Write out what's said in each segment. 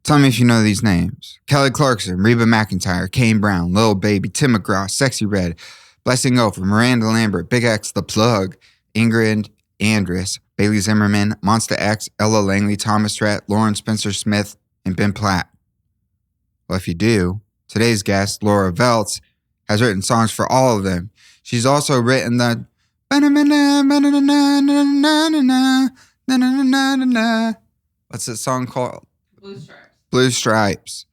Tell me if you know these names. Kelly Clarkson, Reba McEntire, Kane Brown, Lil Baby, Tim McGraw, Sexy Red, Blessing Offor, Miranda Lambert, BigXthaPlug, Ingrid, Andress, Bailey Zimmerman, Monsta X, Ella Langley, Thomas Rhett, Lauren Spencer Smith, and Ben Platt. Well, if you do, today's guest, Laura Veltz, has written songs for all of them. She's also written the what's that song called? Blue Stripes. Blue Stripes.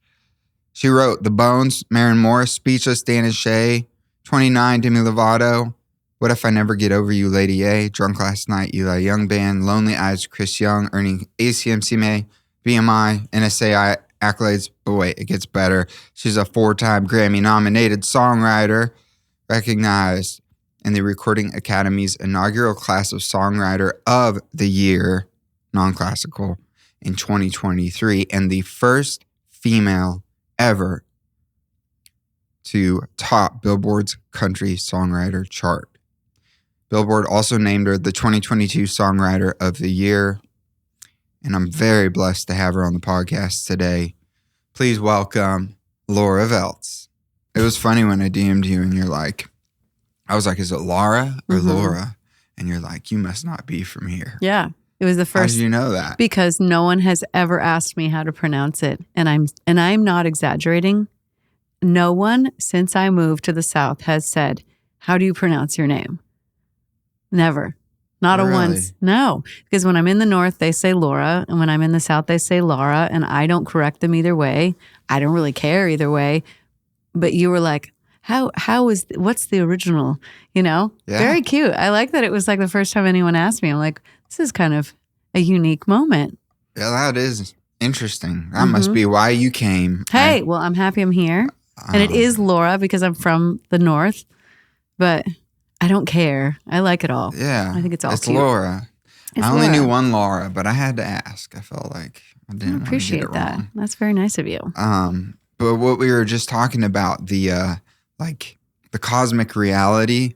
She wrote The Bones, Maren Morris, Speechless, Dan and Shay, 29, Demi Lovato, What If I Never Get Over You, Lady A, Drunk Last Night, Eli Young Band, Lonely Eyes, Chris Young, earning ACMCMA, BMI, NSAI, accolades. But wait, it gets better. She's a 4-time Grammy-nominated songwriter, recognized in the Recording Academy's inaugural class of Songwriter of the Year, non-classical, in 2023, and the first female ever to top Billboard's country songwriter chart. Billboard also named her the 2022 Songwriter of the Year, and I'm very blessed to have her on the podcast today. Please welcome Laura Veltz. It was funny when I DM'd you and you're like, I was like, is it Laura or Laura? And you're like, you must not be from here. Yeah. It was the first. How did you know that? Because no one has ever asked me how to pronounce it. And I'm not exaggerating. No one since I moved to the South has said, how do you pronounce your name? Never. Not Really? a once. No. Because when I'm in the North, they say Laura. And when I'm in the South, they say Laura. And I don't correct them either way. I don't really care either way. But you were like, what's the original? You know? Yeah. Very cute. I like that it was like the first time anyone asked me. I'm like, this is kind of a unique moment. Yeah, that is interesting. That must be why you came. Hey, well, I'm happy I'm here. And it is Laura because I'm from the North. But I don't care. I like it all. Yeah. I think it's all It's cute. Laura. It's I only Laura. knew one Laura, but I had to ask. I felt like I didn't want to Appreciate get it that. wrong. That's very nice of you. But what we were just talking about, the cosmic reality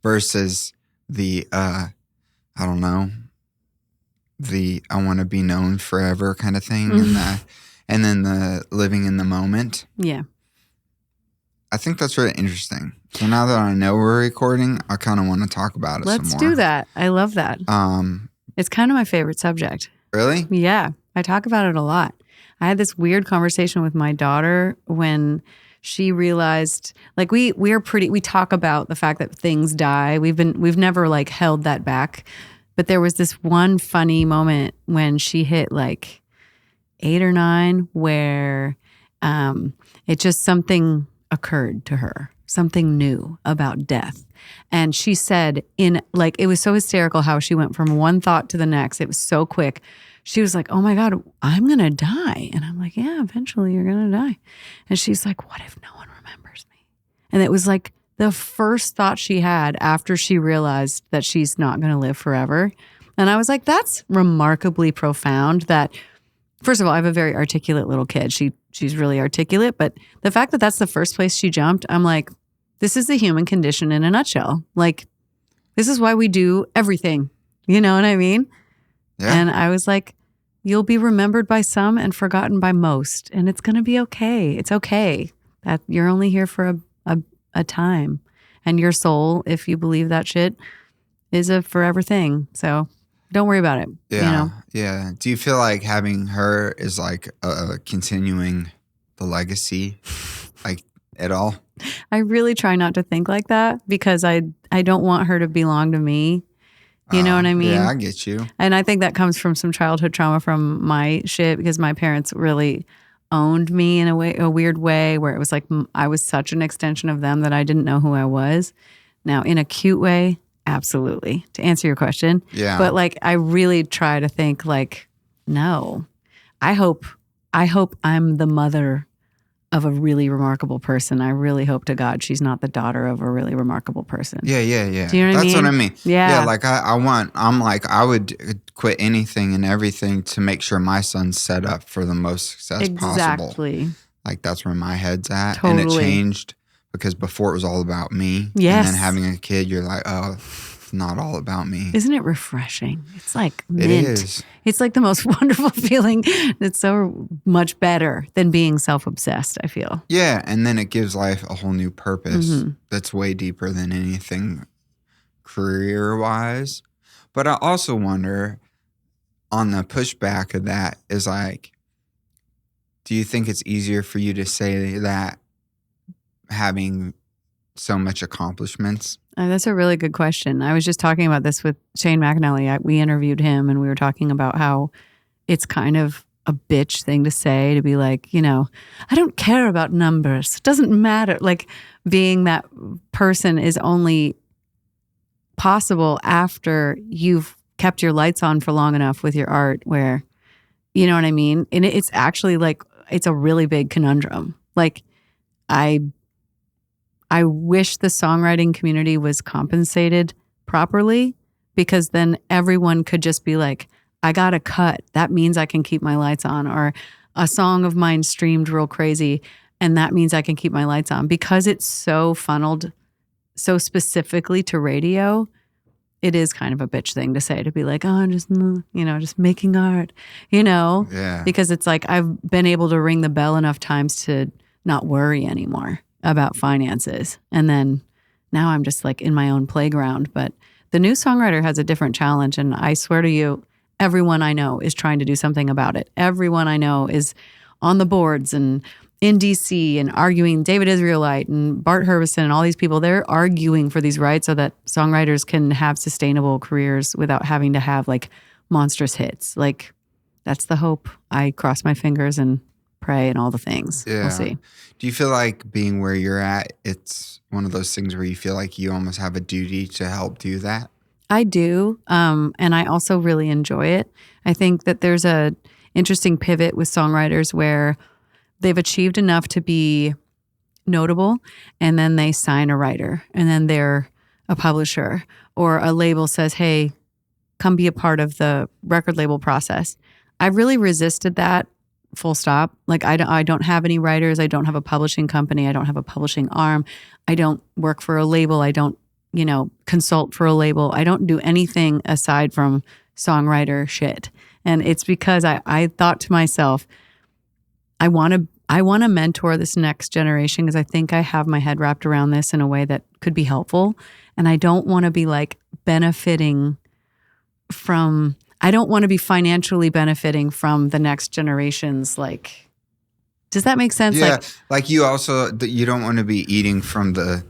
versus the I don't know, the I want to be known forever kind of thing, and then the living in the moment. Yeah. I think that's really interesting. So now that I know we're recording, I kind of want to talk about it Let's some more. do that. I love that. It's kind of my favorite subject. Really? Yeah. I talk about it a lot. I had this weird conversation with my daughter when she realized, like, we talk about the fact that things die. We've never like held that back. But there was this one funny moment when she hit like 8 or 9 where it just something occurred to her, something new about death. And she said it was so hysterical how she went from one thought to the next. It was so quick. She was like, oh my God, I'm going to die. And I'm like, yeah, eventually you're going to die. And she's like, what if no one remembers me? And it was like the first thought she had after she realized that she's not going to live forever. And I was like, that's remarkably profound that, first of all, I have a very articulate little kid. She's really articulate. But the fact that that's the first place she jumped, I'm like, this is the human condition in a nutshell. Like, this is why we do everything. You know what I mean? Yeah. And I was like, you'll be remembered by some and forgotten by most. And it's going to be okay. It's okay that you're only here for a time. And your soul, if you believe that shit, is a forever thing. So don't worry about it. Yeah. You know? Yeah. Do you feel like having her is like continuing the legacy, like at all? I really try not to think like that because I don't want her to belong to me. You know what I mean? Yeah, I get you. And I think that comes from some childhood trauma from my shit because my parents really owned me in a weird way where it was like I was such an extension of them that I didn't know who I was. Now, in a cute way, absolutely, to answer your question. Yeah. But like I really try to think like, no, I hope I'm the mother of a really remarkable person. I really hope to God she's not the daughter of a really remarkable person. Yeah. Do you know what I mean? That's what I mean. Yeah. Yeah, like I would quit anything and everything to make sure my son's set up for the most success possible. Exactly. Like that's where my head's at. Totally. And it changed because before it was all about me. Yes. And then having a kid, you're like, oh, it's not all about me. Isn't it refreshing? It's like It mint. is. It's like the most wonderful feeling. It's so much better than being self-obsessed, I feel. Yeah, and then it gives life a whole new purpose that's way deeper than anything career-wise. But I also wonder, on the pushback of that, is like, do you think it's easier for you to say that having so much accomplishments? That's a really good question. I was just talking about this with Shane McAnally. We interviewed him and we were talking about how it's kind of a bitch thing to say, to be like, I don't care about numbers. It doesn't matter. Like, being that person is only possible after you've kept your lights on for long enough with your art where, you know what I mean? And it's actually like, it's a really big conundrum. Like, I wish the songwriting community was compensated properly, because then everyone could just be like, I got a cut. That means I can keep my lights on. Or a song of mine streamed real crazy, and that means I can keep my lights on. Because it's so funneled so specifically to radio, it is kind of a bitch thing to say, to be like, oh, I'm just, just making art, Yeah. Because it's like, I've been able to ring the bell enough times to not worry anymore about finances. And then now I'm just like in my own playground. But the new songwriter has a different challenge. And I swear to you, everyone I know is trying to do something about it. Everyone I know is on the boards and in DC and arguing. David Israelite and Bart Herbison and all these people, they're arguing for these rights so that songwriters can have sustainable careers without having to have like monstrous hits. Like, that's the hope. I cross my fingers and pray and all the things. Yeah. We'll see. Do you feel like being where you're at, it's one of those things where you feel like you almost have a duty to help do that? I do. And I also really enjoy it. I think that there's a interesting pivot with songwriters where they've achieved enough to be notable, and then they sign a writer, and then they're a publisher, or a label says, hey, come be a part of the record label process. I really resisted that, full stop. Like, I don't have any writers. I don't have a publishing company. I don't have a publishing arm. I don't work for a label. I don't, consult for a label. I don't do anything aside from songwriter shit. And it's because I thought to myself, I want to mentor this next generation, because I think I have my head wrapped around this in a way that could be helpful. And I don't want to be like benefiting from, I don't want to be financially benefiting from the next generation's, like, does that make sense? Yeah, like you also, you don't want to be eating from the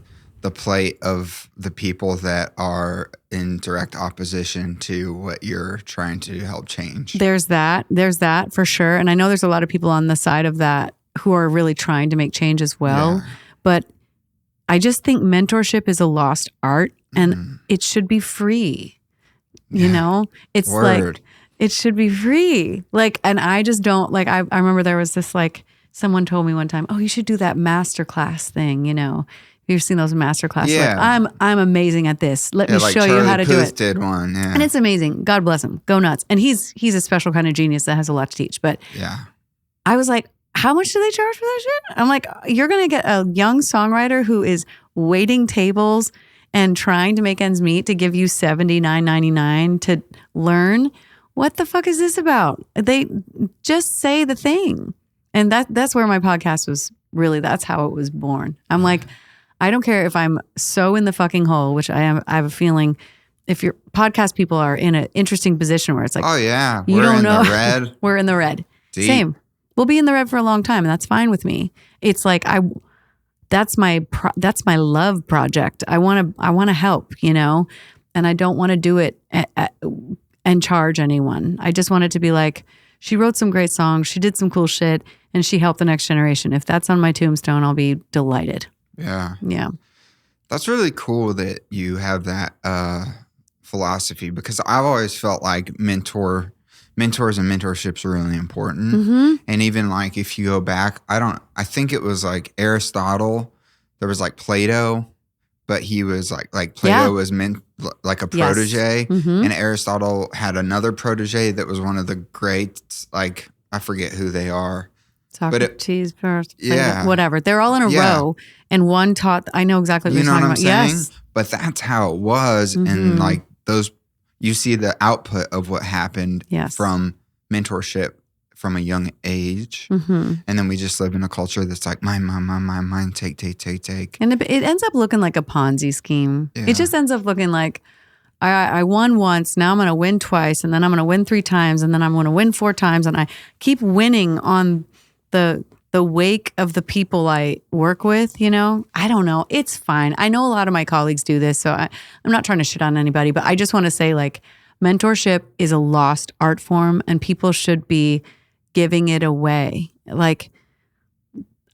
plate of the people that are in direct opposition to what you're trying to help change. There's that for sure. And I know there's a lot of people on the side of that who are really trying to make change as well. Yeah. But I just think mentorship is a lost art, and it should be free. It's Word. Like, it should be free. Like, and I just don't, like, I remember there was this, like, someone told me one time, oh, you should do that masterclass thing, You've seen those masterclasses. Yeah. Like, I'm amazing at this. Let me like show you how to do it. Did one, yeah. And it's amazing. God bless him. Go nuts. And he's a special kind of genius that has a lot to teach. But yeah, I was like, how much do they charge for that shit? I'm like, you're going to get a young songwriter who is waiting tables and trying to make ends meet to give you $79.99 to learn? What the fuck is this about? They just say the thing. And that's where my podcast was really, that's how it was born. I'm like, I don't care if I'm so in the fucking hole, which I am. I have a feeling if your podcast people are in an interesting position where it's like, oh yeah, you don't know. The red. We're in the red. Deep. Same. We'll be in the red for a long time, and that's fine with me. It's like that's my love project. I want to help, and I don't want to do it and charge anyone. I just want it to be like, she wrote some great songs, she did some cool shit, and she helped the next generation. If that's on my tombstone, I'll be delighted. Yeah. Yeah. That's really cool that you have that philosophy, because I've always felt like mentors and mentorships are really important. Mm-hmm. And even like if you go back, I think it was like Aristotle, there was like Plato, but he was like Plato was meant like a protege. Yes. Mm-hmm. And Aristotle had another protege that was one of the greats, like I forget who they are. Socrates, yeah. whatever. They're all in a row, and one taught. I know exactly what you're talking about. Saying? Yes, but that's how it was, and like those, you see the output of what happened from mentorship from a young age, and then we just live in a culture that's like mine, take, and it ends up looking like a Ponzi scheme. Yeah. It just ends up looking like I won once, now I'm going to win twice, and then I'm going to win 3 times, and then I'm going to win 4 times, and I keep winning on the wake of the people I work with, you know? I don't know. It's fine. I know a lot of my colleagues do this, so I'm not trying to shit on anybody, but I just want to say, like, mentorship is a lost art form, and people should be giving it away. Like,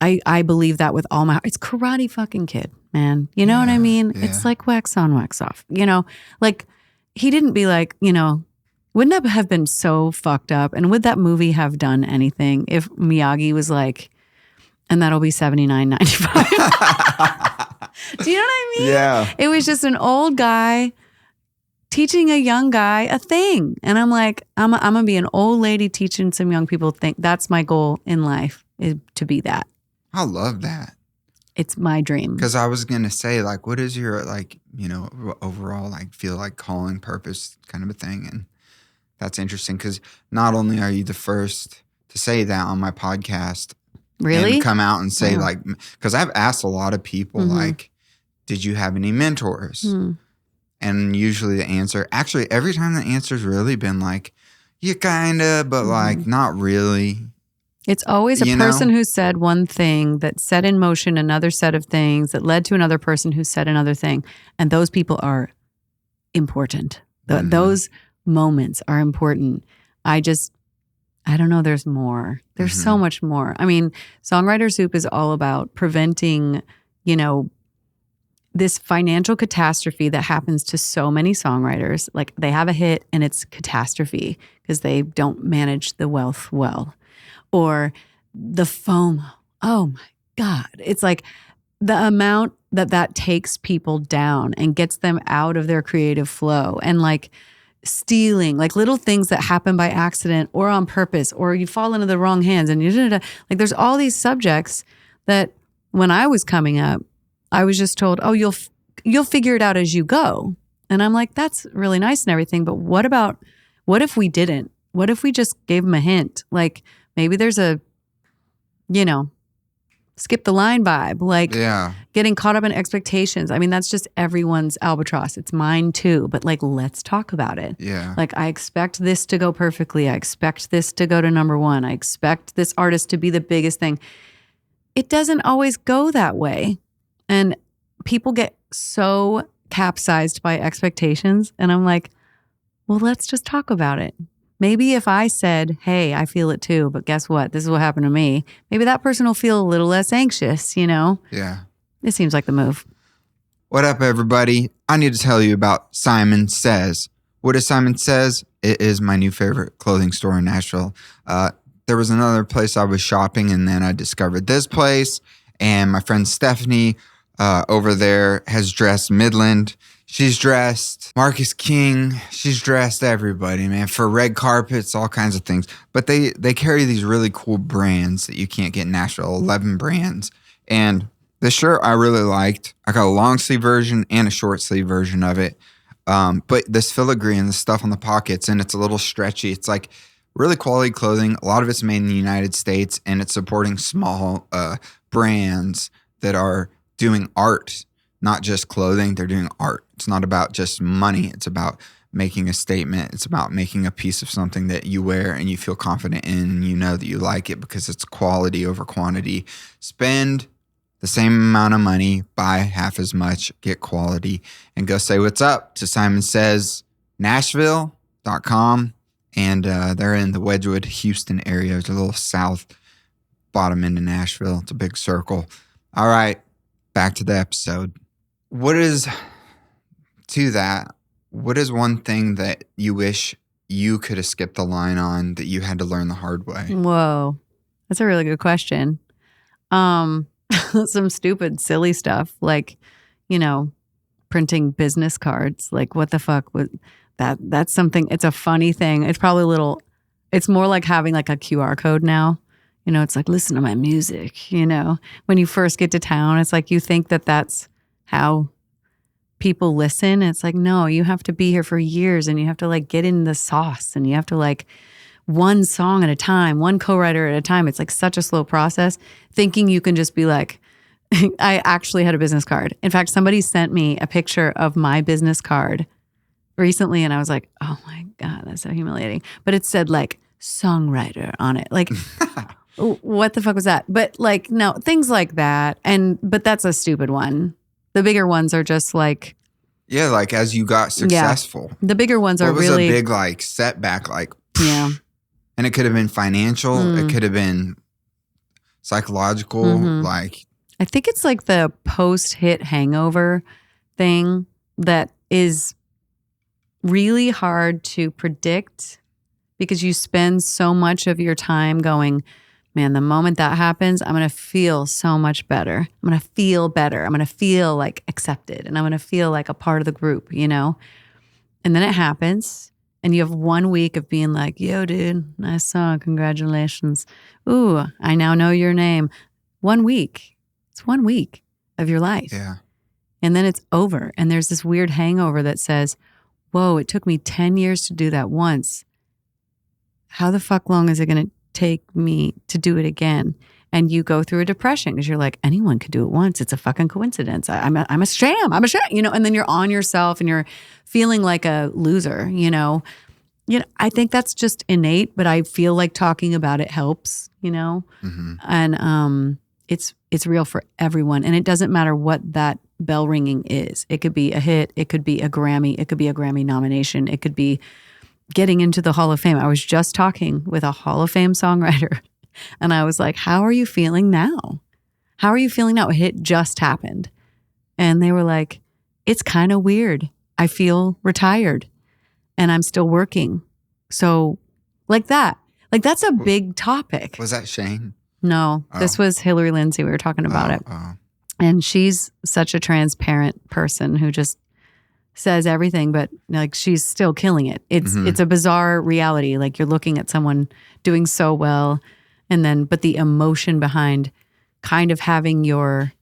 I believe that with all my heart. It's Karate fucking Kid, man. You know what I mean? Yeah. It's like wax on, wax off. You know, like, he didn't be like, you know, wouldn't that have been so fucked up? And would that movie have done anything if Miyagi was like, and that'll be $79.95? Do you know what I mean? Yeah. It was just an old guy teaching a young guy a thing. And I'm like, I'm going to be an old lady teaching some young people think. That's my goal in life, is to be that. I love that. It's my dream. Because I was going to say, like, what is your, like, you know, overall, like, feel like calling, purpose kind of a thing? And that's interesting because not only are you the first to say that on my podcast, really, and come out and say like, because I've asked a lot of people like, did you have any mentors? And usually the answer, actually every time the answer's really been like, yeah, kinda, but like not really. It's always a person who said one thing that set in motion another set of things that led to another person who said another thing, and those people are important. Those moments are important. I don't know. There's more. There's so much more. I mean, Songwriter Soup is all about preventing, you know, this financial catastrophe that happens to so many songwriters. Like, they have a hit and it's catastrophe because they don't manage the wealth well. Or the FOMO. Oh my God. It's like the amount that takes people down and gets them out of their creative flow, and like stealing, like little things that happen by accident or on purpose, or you fall into the wrong hands, and like there's all these subjects that when I was coming up, I was just told, oh, you'll figure it out as you go. And I'm like, that's really nice and everything, but what if we didn't? What if we just gave them a hint? Like, maybe there's a, you know, skip the line vibe, like getting caught up in expectations. I mean, that's just everyone's albatross. It's mine too, but like, let's talk about it. Yeah. Like, I expect this to go perfectly. I expect this to go to number 1. I expect this artist to be the biggest thing. It doesn't always go that way. And people get so capsized by expectations. And I'm like, well, let's just talk about it. Maybe if I said, hey, I feel it too, but guess what? This is what happened to me. Maybe that person will feel a little less anxious, you know? Yeah. It seems like the move. What up, everybody? I need to tell you about Simon Says. What is Simon Says? It is my new favorite clothing store in Nashville. There was another place I was shopping, and then I discovered this place. And my friend Stephanie over there has dressed Midland. She's dressed Marcus King. She's dressed everybody, man, for red carpets, all kinds of things. But they carry these really cool brands that you can't get in Nashville, 11 brands. And the shirt I really liked. I got a long sleeve version and a short sleeve version of it. But this filigree and the stuff on the pockets, and it's a little stretchy. It's like really quality clothing. A lot of it's made in the United States, and it's supporting small brands that are doing art. Not just clothing, they're doing art. It's not about just money. It's about making a statement. It's about making a piece of something that you wear and you feel confident in, and you know that you like it because it's quality over quantity. Spend the same amount of money, buy half as much, get quality, and go say what's up to Simon Says Nashville.com. And they're in the Wedgwood, Houston area. It's a little south bottom into Nashville. It's a big circle. All right, back to the episode. What is one thing that you wish you could have skipped the line on that you had to learn the hard way? Whoa, that's a really good question. Some stupid, silly stuff like, you know, printing business cards. Like, what the fuck would that's something. It's a funny thing. It's probably it's more like having like a QR code now. You know, it's like, listen to my music, you know. When you first get to town, it's like you think that that's how people listen. It's like, no, you have to be here for years and you have to like get in the sauce and you have to like one song at a time, one co-writer at a time. It's like such a slow process. Thinking you can just be like, I actually had a business card. In fact, somebody sent me a picture of my business card recently and I was like, oh my God, that's so humiliating. But it said like songwriter on it. Like, what the fuck was that? But like, no, things like that. But that's a stupid one. The bigger ones are just like. Yeah, like as you got successful. Yeah. The bigger ones are really. What was a big like setback? Like, yeah. And it could have been financial. It could have been psychological. Like, I think it's like the post-hit hangover thing that is really hard to predict because you spend so much of your time going, man, the moment that happens, I'm going to feel so much better. I'm going to feel better. I'm going to feel like accepted and I'm going to feel like a part of the group, you know? And then it happens and you have 1 week of being like, yo, dude, nice song. Congratulations. Ooh, I now know your name. 1 week. It's 1 week of your life. Yeah. And then it's over. And there's this weird hangover that says, whoa, it took me 10 years to do that once. How the fuck long is it going to take me to do it again? And you go through a depression because you're like, anyone could do it once. It's a fucking coincidence. I'm a sham. I'm a sham. You know, and then you're on yourself and you're feeling like a loser, you know. I think that's just innate, but I feel like talking about it helps, you know. And it's real for everyone. And it doesn't matter what that bell ringing is. It could be a hit. It could be a Grammy. It could be a Grammy nomination. It could be getting into the Hall of Fame. I was just talking with a Hall of Fame songwriter and I was like, how are you feeling now? How are you feeling now? A hit just happened. And they were like, it's kind of weird. I feel retired and I'm still working. So like that, like that's a big topic. Was that Shane? No, this was Hillary Lindsay. We were talking about it. And she's such a transparent person who just says everything, but like she's still killing it. It's a bizarre reality. Like you're looking at someone doing so well and then, but the emotion behind kind of having your,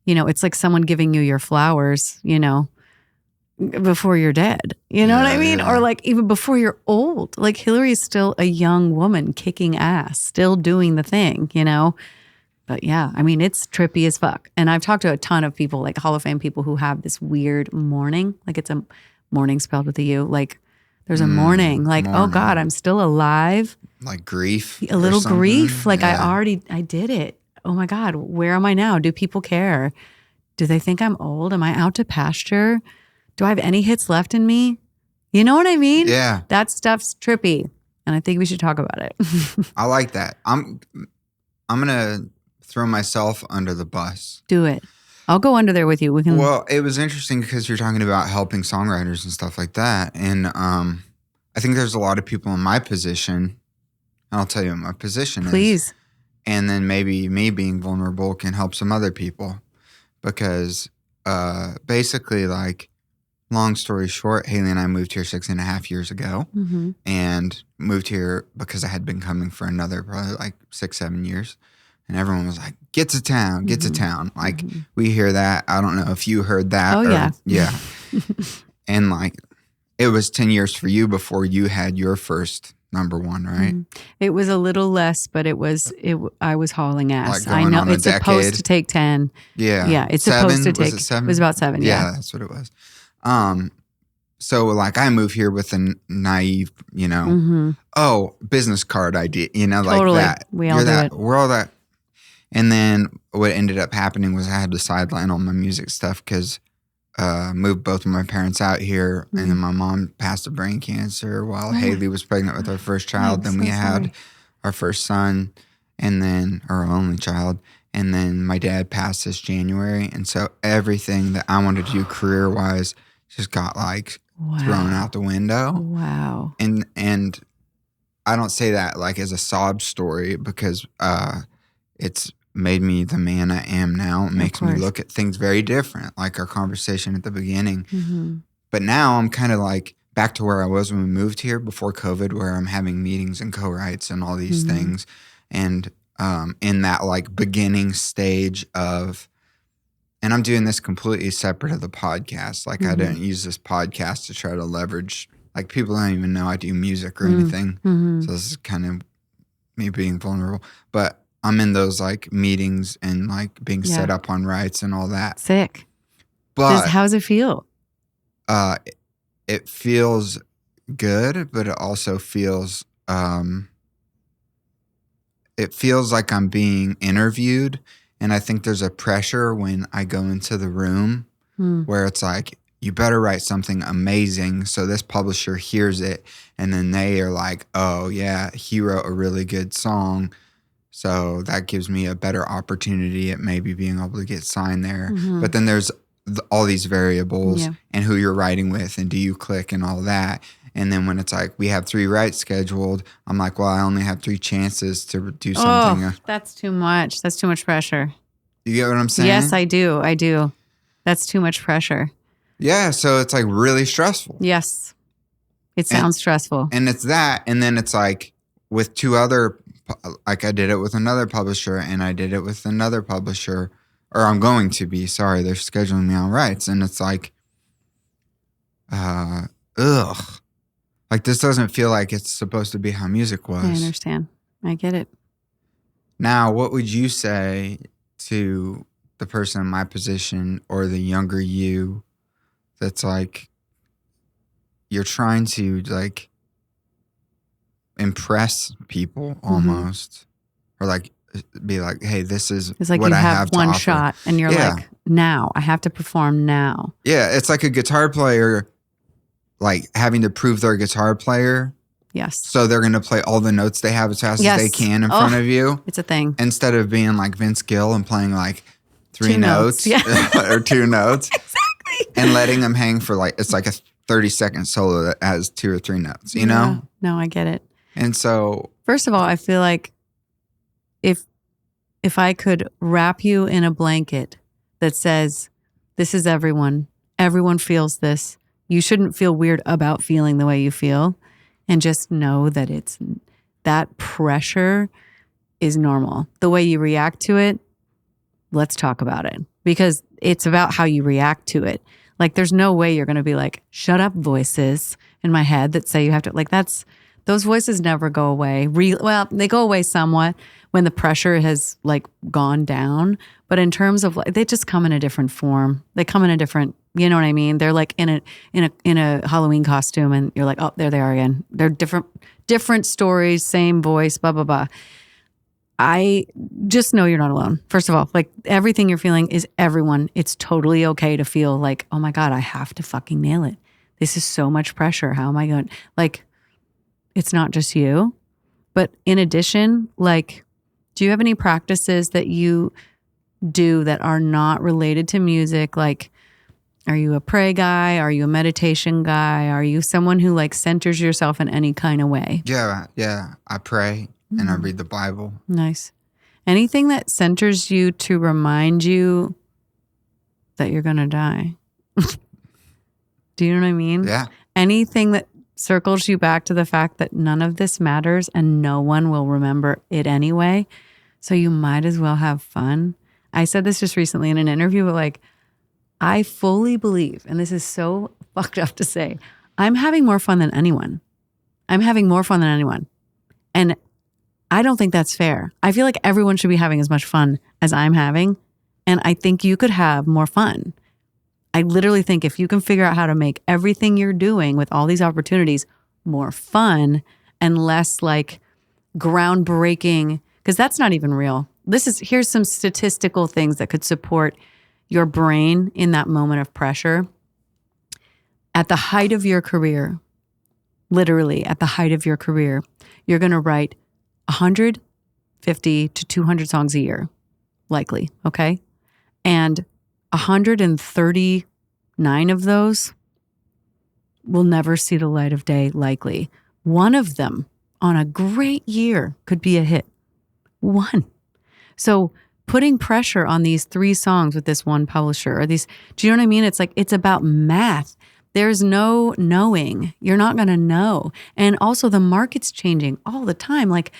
you know, it's like someone giving you your flowers, you know, before you're dead. You know what I mean? Or like even before you're old. Like Hillary is still a young woman kicking ass, still doing the thing, you know? But yeah, I mean, it's trippy as fuck. And I've talked to a ton of people, like Hall of Fame people who have this weird mourning. Like it's a mourning spelled with a U. Like there's a mourning. Like, oh God, I'm still alive. Like grief. A little grief. Like I did it. Oh my God, where am I now? Do people care? Do they think I'm old? Am I out to pasture? Do I have any hits left in me? You know what I mean? Yeah. That stuff's trippy. And I think we should talk about it. I like that. I'm going to throw myself under the bus. Do it. I'll go under there with you. We can. Well, it was interesting because you're talking about helping songwriters and stuff like that. And I think there's a lot of people in my position. And I'll tell you what my position is. Please. And then maybe me being vulnerable can help some other people. Because basically, like, long story short, Haley and I moved here 6.5 years ago. And moved here because I had been coming for another probably like 6-7 years. And everyone was like, get to town, get to town. Like, we hear that. I don't know if you heard that. Oh, yeah. Yeah. And like, it was 10 years for you before you had your first number one, right? It was a little less, but I was hauling ass. Like I know on a it's decade. supposed to take 10. Yeah. Yeah, it's 7? supposed to take. Was it 7? It was about 7, yeah. That's what it was. So like I moved here with a naive, you know, business card idea, you know, like that. We all do it. We're all that. And then what ended up happening was I had to sideline all my music stuff because moved both of my parents out here. And then my mom passed of brain cancer while Haley was pregnant with our first child. Then we had our first son and then our only child. And then my dad passed this January. And so everything that I wanted to do career-wise just got like thrown out the window. Wow. And I don't say that like as a sob story because it's made me the man I am now. It makes me look at things very different, like our conversation at the beginning. But now I'm kind of like back to where I was when we moved here before COVID, where I'm having meetings and co-writes and all these things. And in that like beginning stage of, and I'm doing this completely separate of the podcast. Like I didn't use this podcast to try to leverage, like people don't even know I do music or anything. So this is kind of me being vulnerable, but I'm in those like meetings and like being set up on rights and all that. Sick. But how does it feel? It feels good, but it also feels, it feels like I'm being interviewed. And I think there's a pressure when I go into the room where it's like, you better write something amazing so this publisher hears it. And then they are like, oh, yeah, he wrote a really good song. So that gives me a better opportunity at maybe being able to get signed there. But then there's all these variables and who you're writing with and do you click and all that. And then when it's like, we have 3 writes scheduled, I'm like, well, I only have 3 chances to do something. Oh, that's too much. That's too much pressure. You get what I'm saying? Yes, I do. I do. That's too much pressure. Yeah. So it's like really stressful. Yes. It sounds stressful. And it's that. And then it's like with 2 other, like I did it with another publisher and I did it with another publisher, or I'm going to be, sorry, they're scheduling me on rights. And it's like, like this doesn't feel like it's supposed to be how music was. I understand. I get it. Now, what would you say to the person in my position or the younger you that's like, you're trying to like impress people almost, or like be like, hey, this is it's like what you I have one to offer. shot and you're like, now I have to perform now. Yeah, it's like a guitar player like having to prove they're a guitar player. Yes. So they're going to play all the notes they have as fast as they can in front of you. It's a thing. Instead of being like Vince Gill and playing like 3 notes or 2 notes. Exactly. And letting them hang for like, it's like a 30-second solo that has 2 or 3 notes, you know? No, I get it. And so. First of all, I feel like if I could wrap you in a blanket that says, this is everyone feels this. You shouldn't feel weird about feeling the way you feel. And just know that that pressure is normal. The way you react to it, let's talk about it. Because it's about how you react to it. Like there's no way you're going to be like, shut up voices in my head that say you have to, like those voices never go away. Well, they go away somewhat when the pressure has like gone down. But in terms of like, they just come in a different form. They come in a different, you know what I mean? They're like in a Halloween costume and you're like, oh, there they are again. They're different stories, same voice, blah, blah, blah. I just know you're not alone. First of all, like everything you're feeling is everyone. It's totally okay to feel like, oh my God, I have to fucking nail it. This is so much pressure. How am I going? Like, it's not just you. But in addition, like, do you have any practices that you do that are not related to music? Like, are you a pray guy? Are you a meditation guy? Are you someone who like centers yourself in any kind of way? Yeah. I pray and I read the Bible. Nice. Anything that centers you to remind you that you're going to die. Do you know what I mean? Yeah. Anything that circles you back to the fact that none of this matters and no one will remember it anyway. So you might as well have fun. I said this just recently in an interview, but like, I fully believe, and this is so fucked up to say, I'm having more fun than anyone. I'm having more fun than anyone. And I don't think that's fair. I feel like everyone should be having as much fun as I'm having. And I think you could have more fun. I literally think if you can figure out how to make everything you're doing with all these opportunities more fun and less like groundbreaking, because that's not even real. Here's some statistical things that could support your brain in that moment of pressure. At the height of your career, literally at the height of your career, you're going to write 150 to 200 songs a year, likely, okay? And 139 of those will never see the light of day, likely. One of them on a great year could be a hit. One. So putting pressure on these 3 songs with this one publisher, or these, do you know what I mean? It's like, it's about math. There's no knowing. You're not going to know. And also the market's changing all the time. Like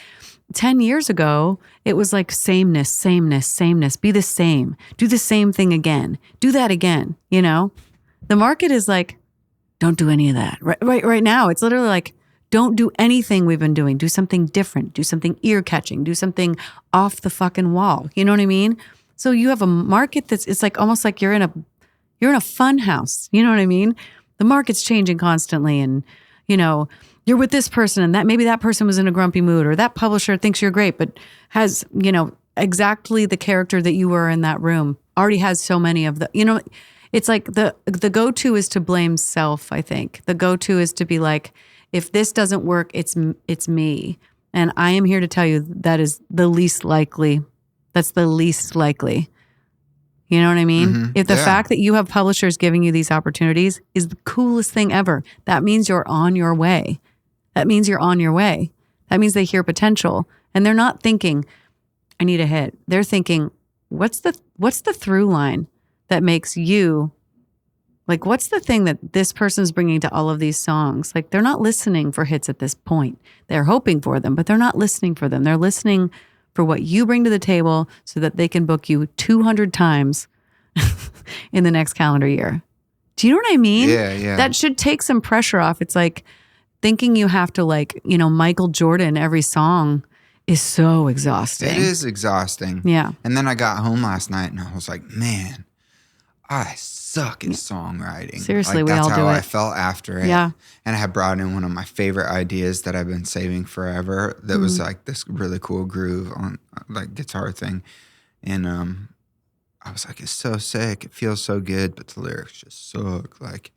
10 years ago, it was like sameness, be the same, do the same thing again, do that again, you know? The market is like, don't do any of that. Right now, it's literally like, don't do anything we've been doing. Do something different. Do something ear-catching. Do something off the fucking wall. You know what I mean? So you have a market it's like almost like you're in a fun house. You know what I mean? The market's changing constantly, and you know, you're with this person, and that maybe that person was in a grumpy mood, or that publisher thinks you're great, but has, you know, exactly the character that you were in that room. Already has so many of the, you know, it's like the go-to is to blame self, I think. The go-to is to be like, if this doesn't work, it's me. And I am here to tell you that is the least likely. That's the least likely. You know what I mean? Mm-hmm. If the fact that you have publishers giving you these opportunities is the coolest thing ever, that means you're on your way. That means they hear potential. And they're not thinking, I need a hit. They're thinking, what's the through line that makes you, like, what's the thing that this person's bringing to all of these songs? Like, they're not listening for hits at this point. They're hoping for them, but they're not listening for them. They're listening for what you bring to the table so that they can book you 200 times in the next calendar year. Do you know what I mean? Yeah. That should take some pressure off. It's like thinking you have to, like, you know, Michael Jordan every song is so exhausting. It is exhausting. Yeah. And then I got home last night and I was like, man, I suck at songwriting. Seriously, like, we all do it. That's how I felt after it. Yeah. And I had brought in one of my favorite ideas that I've been saving forever. That was like this really cool groove on like guitar thing. And I was like, it's so sick. It feels so good, but the lyrics just suck. Like,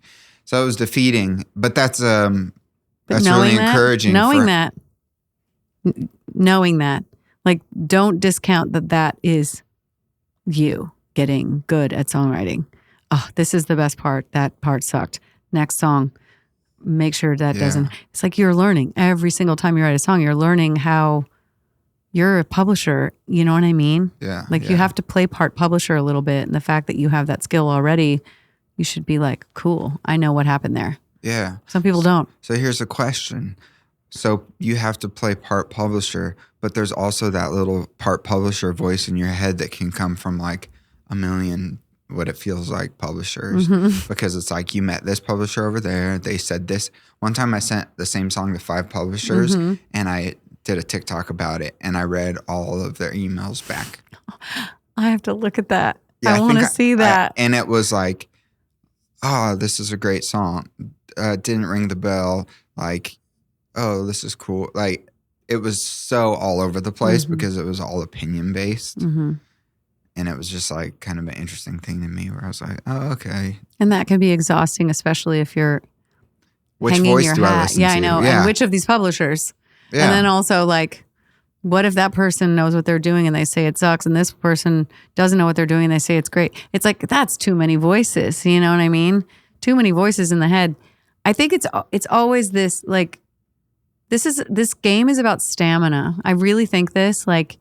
so it was defeating. But that's really encouraging. Knowing that, like, don't discount that is you getting good at songwriting. Oh, this is the best part. That part sucked. Next song, make sure that doesn't. It's like you're learning every single time you write a song. You're learning how you're a publisher. You know what I mean? Yeah. Like you have to play part publisher a little bit. And the fact that you have that skill already, you should be like, cool, I know what happened there. Yeah. Some people don't. So here's a question. So you have to play part publisher, but there's also that little part publisher voice in your head that can come from like a million what it feels like publishers, because it's like you met this publisher over there. They said this. One time I sent the same song to 5 publishers and I did a TikTok about it and I read all of their emails back. I have to look at that. Yeah, I want to see that. And it was like, oh, this is a great song. Didn't ring the bell. Like, oh, this is cool. Like, it was so all over the place because it was all opinion based. And it was just like kind of an interesting thing to me where I was like, oh, okay. And that can be exhausting, especially if you're which hanging voice your do hat. I listen to? Yeah, I know. Yeah. And which of these publishers? Yeah. And then also like, what if that person knows what they're doing and they say it sucks, and this person doesn't know what they're doing and they say it's great? It's like, that's too many voices. You know what I mean? Too many voices in the head. I think it's always this, like, this game is about stamina. I really think this, like,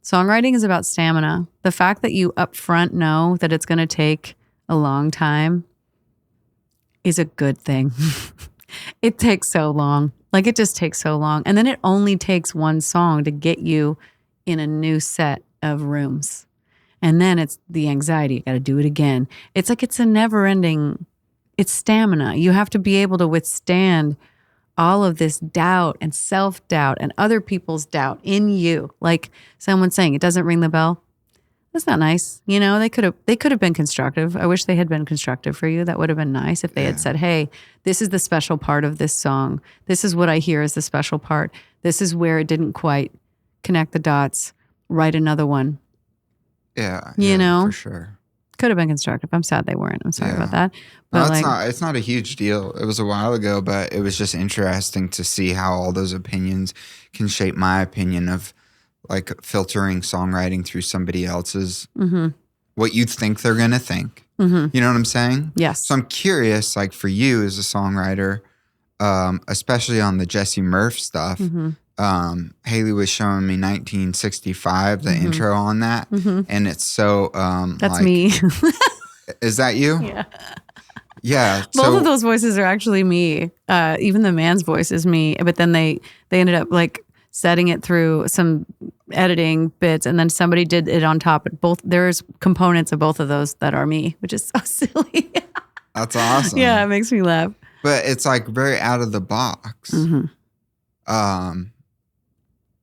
songwriting is about stamina. The fact that you up front know that it's going to take a long time is a good thing. It takes so long. Like, it just takes so long. And then it only takes one song to get you in a new set of rooms. And then it's the anxiety. You got to do it again. It's like it's a never ending, it's stamina. You have to be able to withstand all of this doubt and self-doubt and other people's doubt in you. Like someone saying, it doesn't ring the bell. That's not nice. You know, they could have been constructive. I wish they had been constructive for you. That would have been nice if they had said, hey, this is the special part of this song. This is what I hear as the special part. This is where it didn't quite connect the dots. Write another one. Yeah. You know? For sure. Could have been constructive. I'm sad they weren't. I'm sorry about that. But no, it's not a huge deal. It was a while ago, but it was just interesting to see how all those opinions can shape my opinion of like filtering songwriting through somebody else's, what you think they're going to think. You know what I'm saying? Yes. So I'm curious, like for you as a songwriter, especially on the Jesse Murph stuff, Haley was showing me 1965, the intro on that. And it's so, that's like, me. Is that you? Yeah. Yeah. Both of those voices are actually me. Even the man's voice is me. But then they ended up like setting it through some editing bits, and then somebody did it on top. Both there's components of both of those that are me, which is so silly. That's awesome. Yeah, it makes me laugh. But it's like very out of the box. Mm-hmm.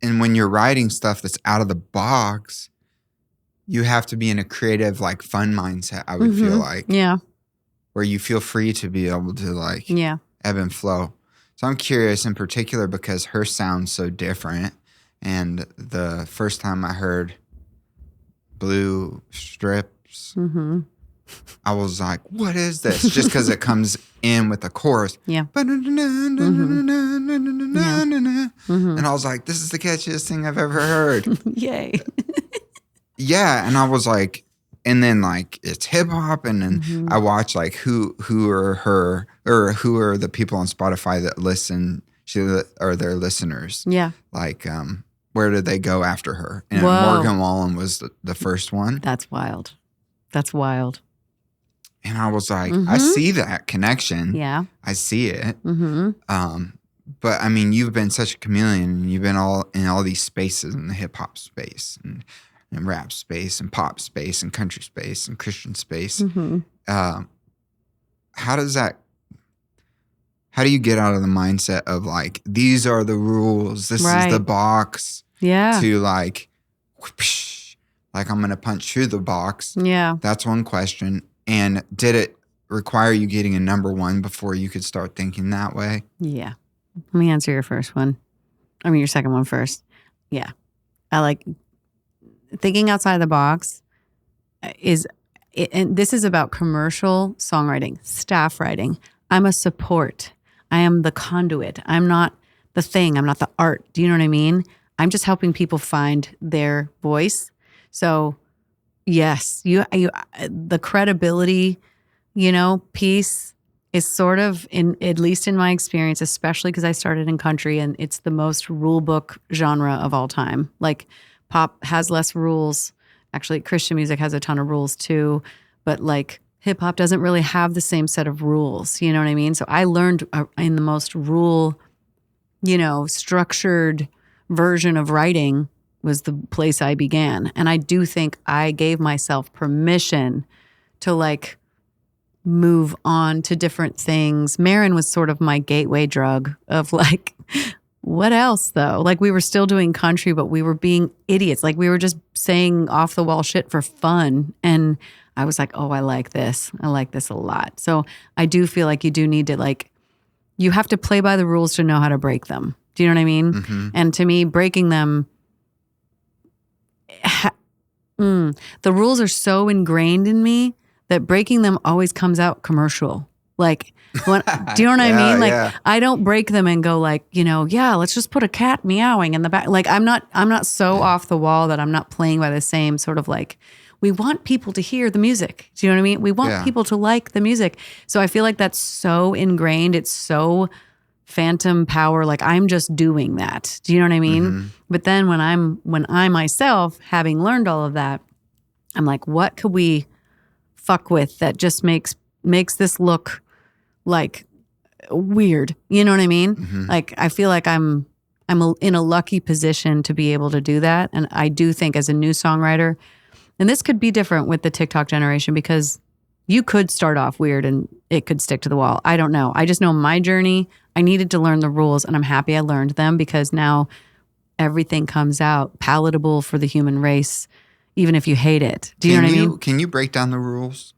And when you're writing stuff that's out of the box, you have to be in a creative, like fun mindset, I would feel like. Yeah. Where you feel free to be able to like ebb and flow. So I'm curious in particular because her sounds so different. And the first time I heard Blue Strips, I was like, what is this? Just because it comes in with the chorus. Yeah. And I was like, this is the catchiest thing I've ever heard. Yay. Yeah. And I was like, and then like it's hip hop. And then I watch like who are her or who are the people on Spotify that listen or their listeners. Yeah. Like, where did they go after her? And Morgan Wallen was the first one. That's wild. That's wild. And I was like, I see that connection. Yeah. I see it. But I mean, you've been such a chameleon and you've been in all these spaces in the hip hop space and rap space and pop space and country space and Christian space. How do you get out of the mindset of like, these are the rules, this is the box, to like, whoosh, like I'm going to punch through the box? Yeah. That's one question. And did it require you getting a number one before you could start thinking that way? Yeah. Let me answer your second one first. Yeah. I like thinking outside the box and this is about commercial songwriting, staff writing. I'm a support. I am the conduit. I'm not the thing. I'm not the art. Do you know what I mean? I'm just helping people find their voice. So yes, the credibility, piece is sort of at least in my experience, especially because I started in country and it's the most rule book genre of all time. Like pop has less rules. Actually, Christian music has a ton of rules too, but like hip hop doesn't really have the same set of rules. You know what I mean? So I learned in the most rule, structured version of writing was the place I began. And I do think I gave myself permission to like move on to different things. Maren was sort of my gateway drug of like, what else though? Like we were still doing country, but we were being idiots. Like we were just saying off the wall shit for fun. And I was like, oh, I like this. I like this a lot. So I do feel like you do need to like, you have to play by the rules to know how to break them. Do you know what I mean? And to me, breaking them, the rules are so ingrained in me that breaking them always comes out commercial. Like, do you know what I mean? Like, I don't break them and go like, let's just put a cat meowing in the back. Like, I'm not so off the wall that I'm not playing by the same sort of like, we want people to hear the music. Do you know what I mean? We want people to like the music. So I feel like that's so ingrained. It's so phantom power. Like I'm just doing that. Do you know what I mean? But then when I myself, having learned all of that, I'm like, what could we fuck with that just makes this look like weird? You know what I mean? Like I feel like I'm in a lucky position to be able to do that. And I do think as a new songwriter, and this could be different with the TikTok generation because you could start off weird and it could stick to the wall. I don't know. I just know my journey. I needed to learn the rules and I'm happy I learned them because now everything comes out palatable for the human race, even if you hate it. Do you know what I mean? Can you break down the rules?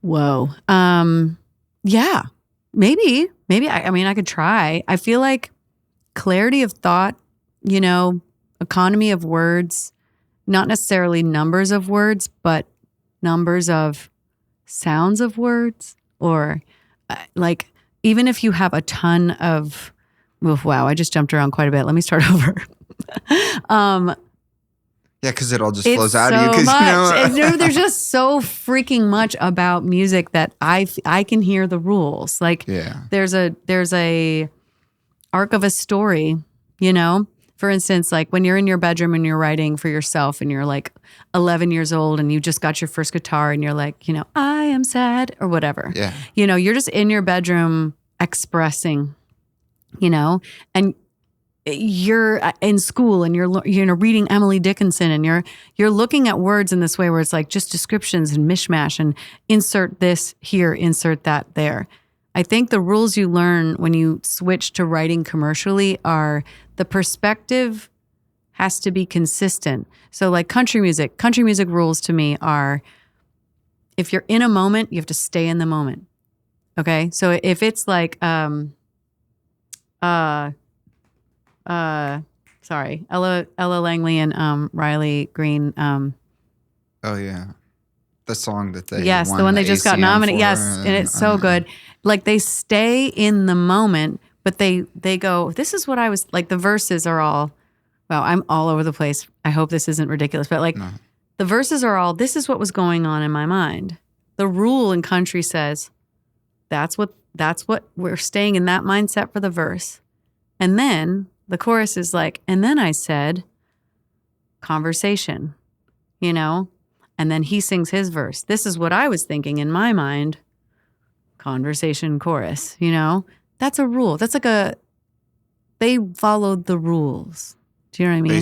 Whoa. Yeah, maybe. I mean, I could try. I feel like clarity of thought, economy of words, not necessarily numbers of words, but numbers of sounds of words or like, even if you have a ton of, wow, I just jumped around quite a bit. Let me start over. Yeah, because it all just flows out of you. Because there's just so freaking much about music that I can hear the rules. Like there's a arc of a story, For instance, like when you're in your bedroom and you're writing for yourself and you're like 11 years old and you just got your first guitar and you're like, I am sad or whatever. Yeah. You're just in your bedroom expressing, and you're in school and you're reading Emily Dickinson and you're looking at words in this way where it's like just descriptions and mishmash and insert this here, insert that there. I think the rules you learn when you switch to writing commercially are the perspective has to be consistent. So like country music rules to me are if you're in a moment, you have to stay in the moment. Okay? So if it's like sorry, Ella Langley and Riley Green. Oh yeah, the song that they yes, won the one they just got nominated. for, Yes, and it's so good. Like they stay in the moment, but they go. This is what I was like. The verses are all. Wow, I'm all over the place. I hope this isn't ridiculous, but like the verses are all. This is what was going on in my mind. The rule in country says that's what we're staying in that mindset for the verse, and then. The chorus is like, and then I said, conversation, and then he sings his verse. This is what I was thinking in my mind, conversation chorus, That's a rule. That's like they followed the rules. Do you know what I mean? They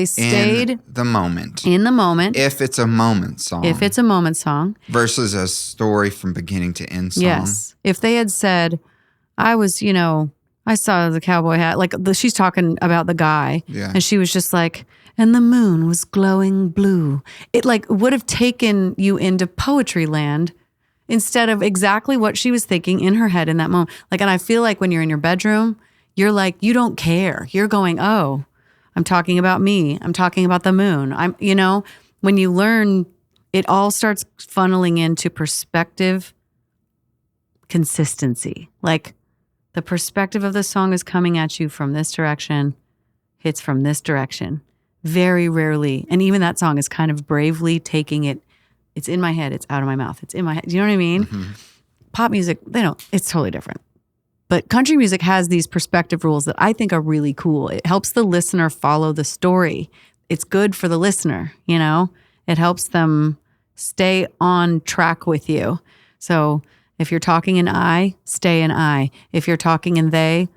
stayed in the moment. In the moment. If it's a moment song. Versus a story from beginning to end song. Yes. If they had said, I was, I saw the cowboy hat. Like she's talking about the guy. Yeah. And she was just like, and the moon was glowing blue. It like would have taken you into poetry land instead of exactly what she was thinking in her head in that moment. Like, and I feel like when you're in your bedroom, you're like, you don't care. You're going, oh, I'm talking about me. I'm talking about the moon. When you learn, it all starts funneling into perspective, consistency. Like, the perspective of the song is coming at you from this direction, hits from this direction. Very rarely. And even that song is kind of bravely taking it. It's in my head. It's out of my mouth. It's in my head. Do you know what I mean? Mm-hmm. Pop music, it's totally different. But country music has these perspective rules that I think are really cool. It helps the listener follow the story. It's good for the listener, It helps them stay on track with you. So if you're talking in I, stay in I. If you're talking in they,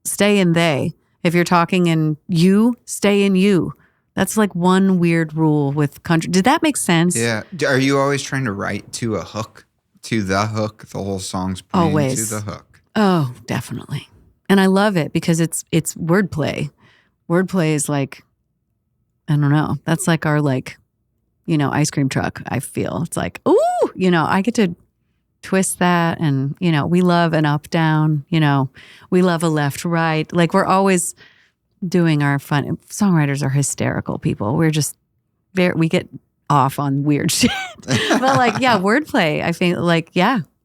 stay in they. If you're talking in you, stay in you. That's like one weird rule with country. Did that make sense? Yeah. Are you always trying to write to a hook? To the hook? The whole song's pointing always. To the hook. Oh, definitely. And I love it because it's wordplay. Wordplay is like, I don't know. That's like our ice cream truck, I feel. It's like, ooh, I get to twist that and we love an up down, we love a left right, like we're always doing our fun. Songwriters are hysterical people. We're just we get off on weird shit. But like wordplay, I think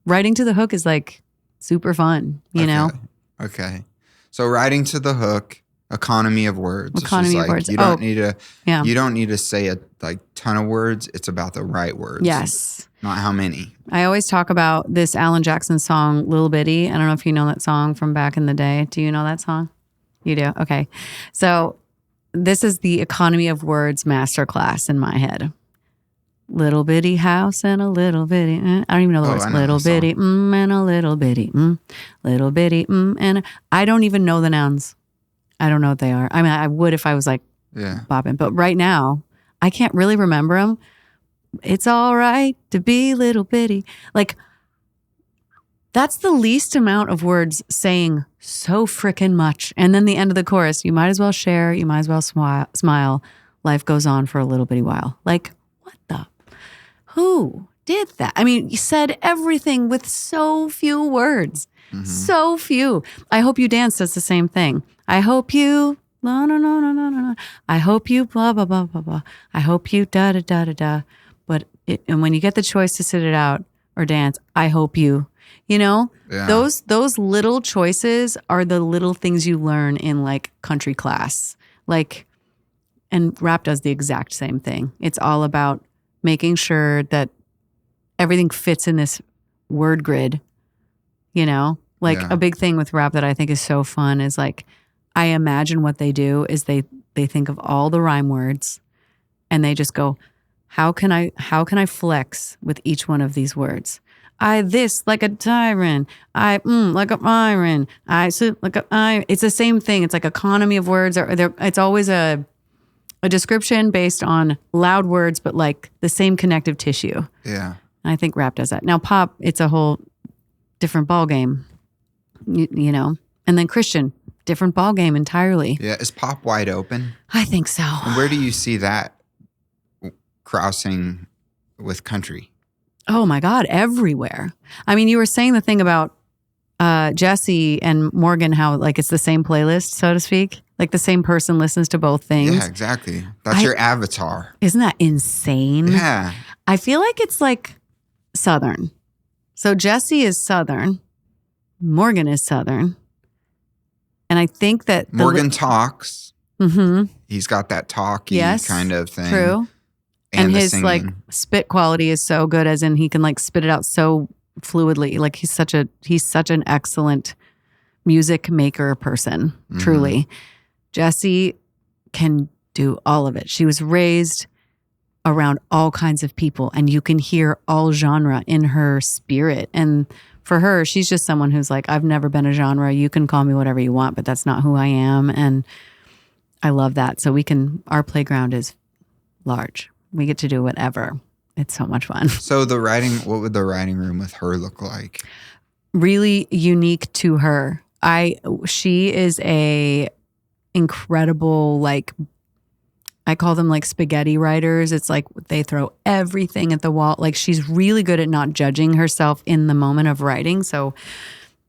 writing to the hook is like super fun, you know. Okay, so writing to the hook, economy of words. Economy of words. You don't need to you don't need to say a ton of words. It's about the right words. Yes. Not how many. I always talk about this Alan Jackson song, Little Bitty. I don't know if you know that song from back in the day. Do you know that song? You do? Okay. So this is the economy of words masterclass in my head. Little bitty house and a little bitty. I don't even know the words. Little bitty and a little bitty. Little bitty and I don't even know the nouns. I don't know what they are. I mean, I would if I was like bopping. But right now, I can't really remember them. It's all right to be little bitty. Like, that's the least amount of words saying so frickin' much. And then the end of the chorus, you might as well share, you might as well smile. Life goes on for a little bitty while. Like, what the? Who did that? I mean, you said everything with so few words. Mm-hmm. So few. I hope you dance does the same thing. I hope you, no. I hope you, blah, blah, blah, blah, blah. I hope you, da, da, da, da, da. But and when you get the choice to sit it out or dance, I hope you, those little choices are the little things you learn in like country class. Like, and rap does the exact same thing. It's all about making sure that everything fits in this word grid, a big thing with rap that I think is so fun is like, I imagine what they do is they think of all the rhyme words and they just go, how can I flex with each one of these words? I this like a tyrant. I like a Maren. I sit like a I. It's the same thing. It's like economy of words. It's always a description based on loud words, but like the same connective tissue. Yeah. And I think rap does that. Now pop, it's a whole different ball game, you know. And then Christian, different ball game entirely. Yeah. Is pop wide open? I think so. And where do you see that crossing with country? Oh my God, everywhere. I mean, you were saying the thing about Jesse and Morgan, how like it's the same playlist, so to speak. Like the same person listens to both things. Yeah, exactly. That's your avatar. Isn't that insane? Yeah. I feel like it's like Southern. So Jesse is Southern. Morgan is Southern. And I think that Morgan talks. Mm-hmm. He's got that talky kind of thing. True. And his singing. Like spit quality is so good, as in he can like spit it out so fluidly. Like he's such an excellent music maker person, truly. Jesse can do all of it. She was raised around all kinds of people, and you can hear all genre in her spirit. And for her, she's just someone who's like, I've never been a genre. You can call me whatever you want, but that's not who I am. And I love that. So our playground is large. We get to do whatever. It's so much fun. So what would the writing room with her look like? Really unique to her. She is a incredible, like, I call them like spaghetti writers. It's like they throw everything at the wall. Like she's really good at not judging herself in the moment of writing. So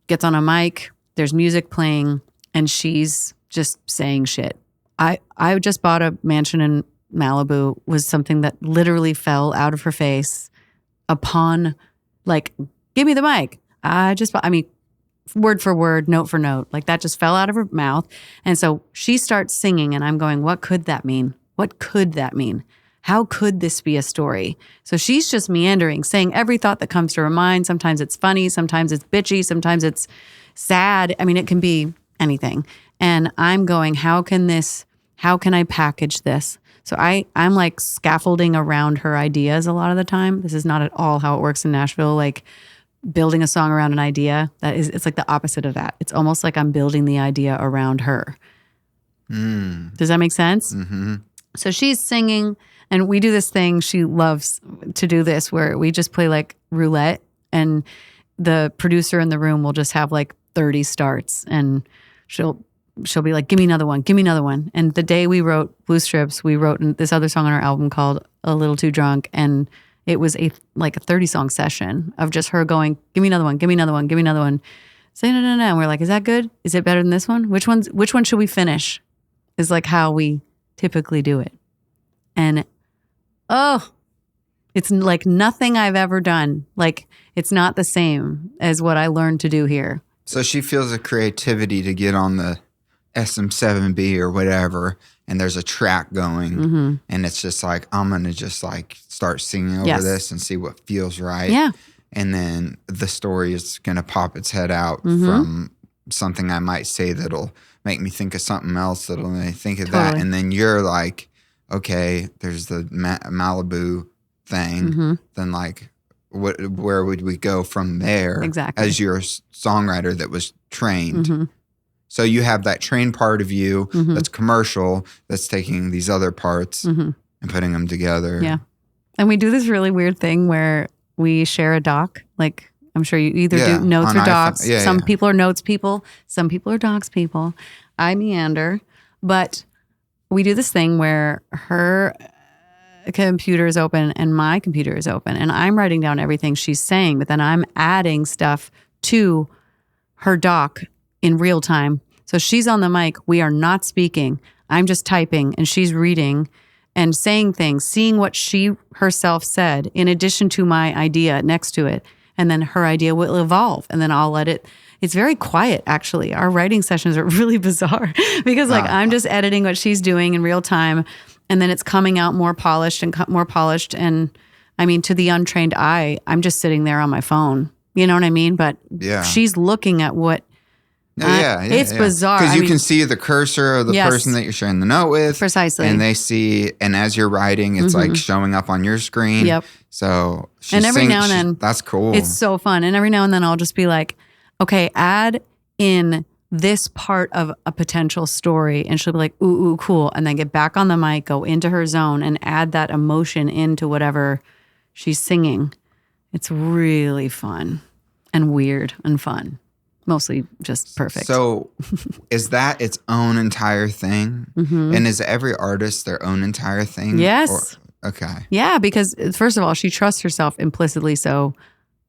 gets on a mic, there's music playing, and she's just saying shit. I just bought a mansion in Malibu, was something that literally fell out of her face upon like, give me the mic. Word for word, note for note, like that just fell out of her mouth. And so she starts singing and I'm going, what could that mean? What could that mean? How could this be a story? So she's just meandering, saying every thought that comes to her mind. Sometimes it's funny, sometimes it's bitchy, sometimes it's sad. I mean, it can be anything. And I'm going, how can I package this? So I'm like scaffolding around her ideas a lot of the time. This is not at all how it works in Nashville. Like building a song around an idea, it's like the opposite of that. It's almost like I'm building the idea around her. Does that make sense? Mm-hmm. So she's singing and we do this thing. She loves to do this where we just play like roulette and the producer in the room will just have like 30 starts and she'll be like, give me another one, give me another one. And the day we wrote Blue Strips, we wrote this other song on our album called A Little Too Drunk. And it was a 30-song session of just her going, give me another one, give me another one, give me another one. Say no. And we're like, is that good? Is it better than this one? Which one should we finish? Is like how we typically do it. And it's like nothing I've ever done. Like it's not the same as what I learned to do here. So she feels a creativity to get on the SM7B or whatever, and there's a track going, and it's just like, I'm going to just like start singing over this and see what feels right. Yeah. And then the story is going to pop its head out from something I might say that'll make me think of something else that'll make me think of that. And then you're like, okay, there's the Malibu thing. Then like, where would we go from there? Exactly. As your songwriter that was trained. So you have that trained part of you that's commercial, that's taking these other parts and putting them together. Yeah. And we do this really weird thing where we share a doc. Like, I'm sure you either do notes or docs. Some people are notes people. Some people are docs people. I meander. But we do this thing where her computer is open and my computer is open. And I'm writing down everything she's saying. But then I'm adding stuff to her doc in real time. So she's on the mic. We are not speaking. I'm just typing and she's reading and saying things, seeing what she herself said in addition to my idea next to it. And then her idea will evolve and then I'll let it. It's very quiet, actually. Our writing sessions are really bizarre because like I'm just editing what she's doing in real time and then it's coming out more polished. And I mean, to the untrained eye, I'm just sitting there on my phone. You know what I mean? But she's looking at what It's bizarre. Because you can see the cursor of the person that you're sharing the note with. Precisely. And they see, and as you're writing, it's like showing up on your screen. Yep. So and every now and then, that's cool. It's so fun. And every now and then I'll just be like, okay, add in this part of a potential story. And she'll be like, ooh, cool. And then get back on the mic, go into her zone and add that emotion into whatever she's singing. It's really fun and weird and fun. Mostly just perfect. So is that its own entire thing? And is every artist their own entire thing? Yes. Okay. Yeah, because first of all, she trusts herself implicitly, so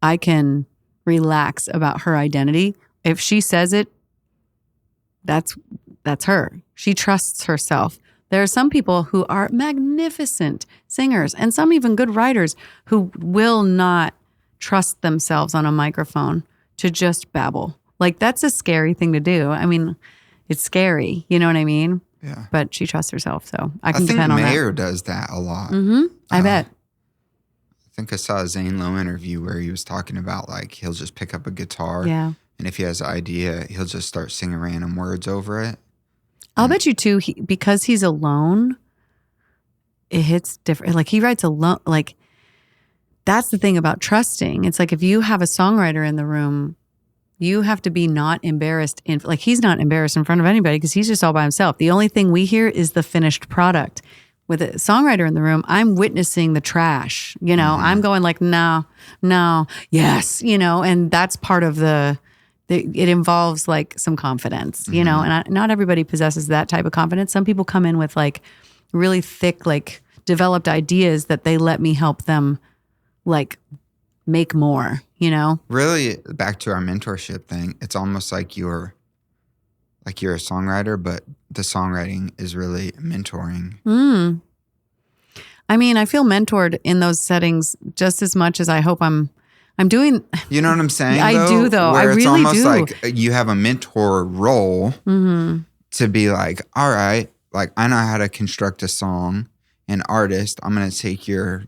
I can relax about her identity. If she says it, that's her. She trusts herself. There are some people who are magnificent singers and some even good writers who will not trust themselves on a microphone to just babble. Like, that's a scary thing to do. I mean, it's scary. You know what I mean? Yeah. But she trusts herself, so I can depend on that. I think Mayer does that a lot. I bet. I think I saw a Zane Lowe interview where he was talking about, like, he'll just pick up a guitar. Yeah. And if he has an idea, he'll just start singing random words over it. I'll bet you, too, because he's alone, it hits different. Like, he writes alone. Like, that's the thing about trusting. It's like if you have a songwriter in the room, you have to be not embarrassed. Like, he's not embarrassed in front of anybody because he's just all by himself. The only thing we hear is the finished product. With a songwriter in the room, I'm witnessing the trash. You know, I'm going like, no, yes, you know, and that's part of it involves like some confidence, you know, and not everybody possesses that type of confidence. Some people come in with like really thick, like developed ideas that they let me help them like make more, you know? Really, back to our mentorship thing, it's almost like you're a songwriter, but the songwriting is really mentoring. I mean, I feel mentored in those settings just as much as I hope I'm doing. You know what I'm saying? I do, though. Where I really it's almost do. like you have a mentor role to be like, all right, like I know how to construct a song, an artist. I'm going to take your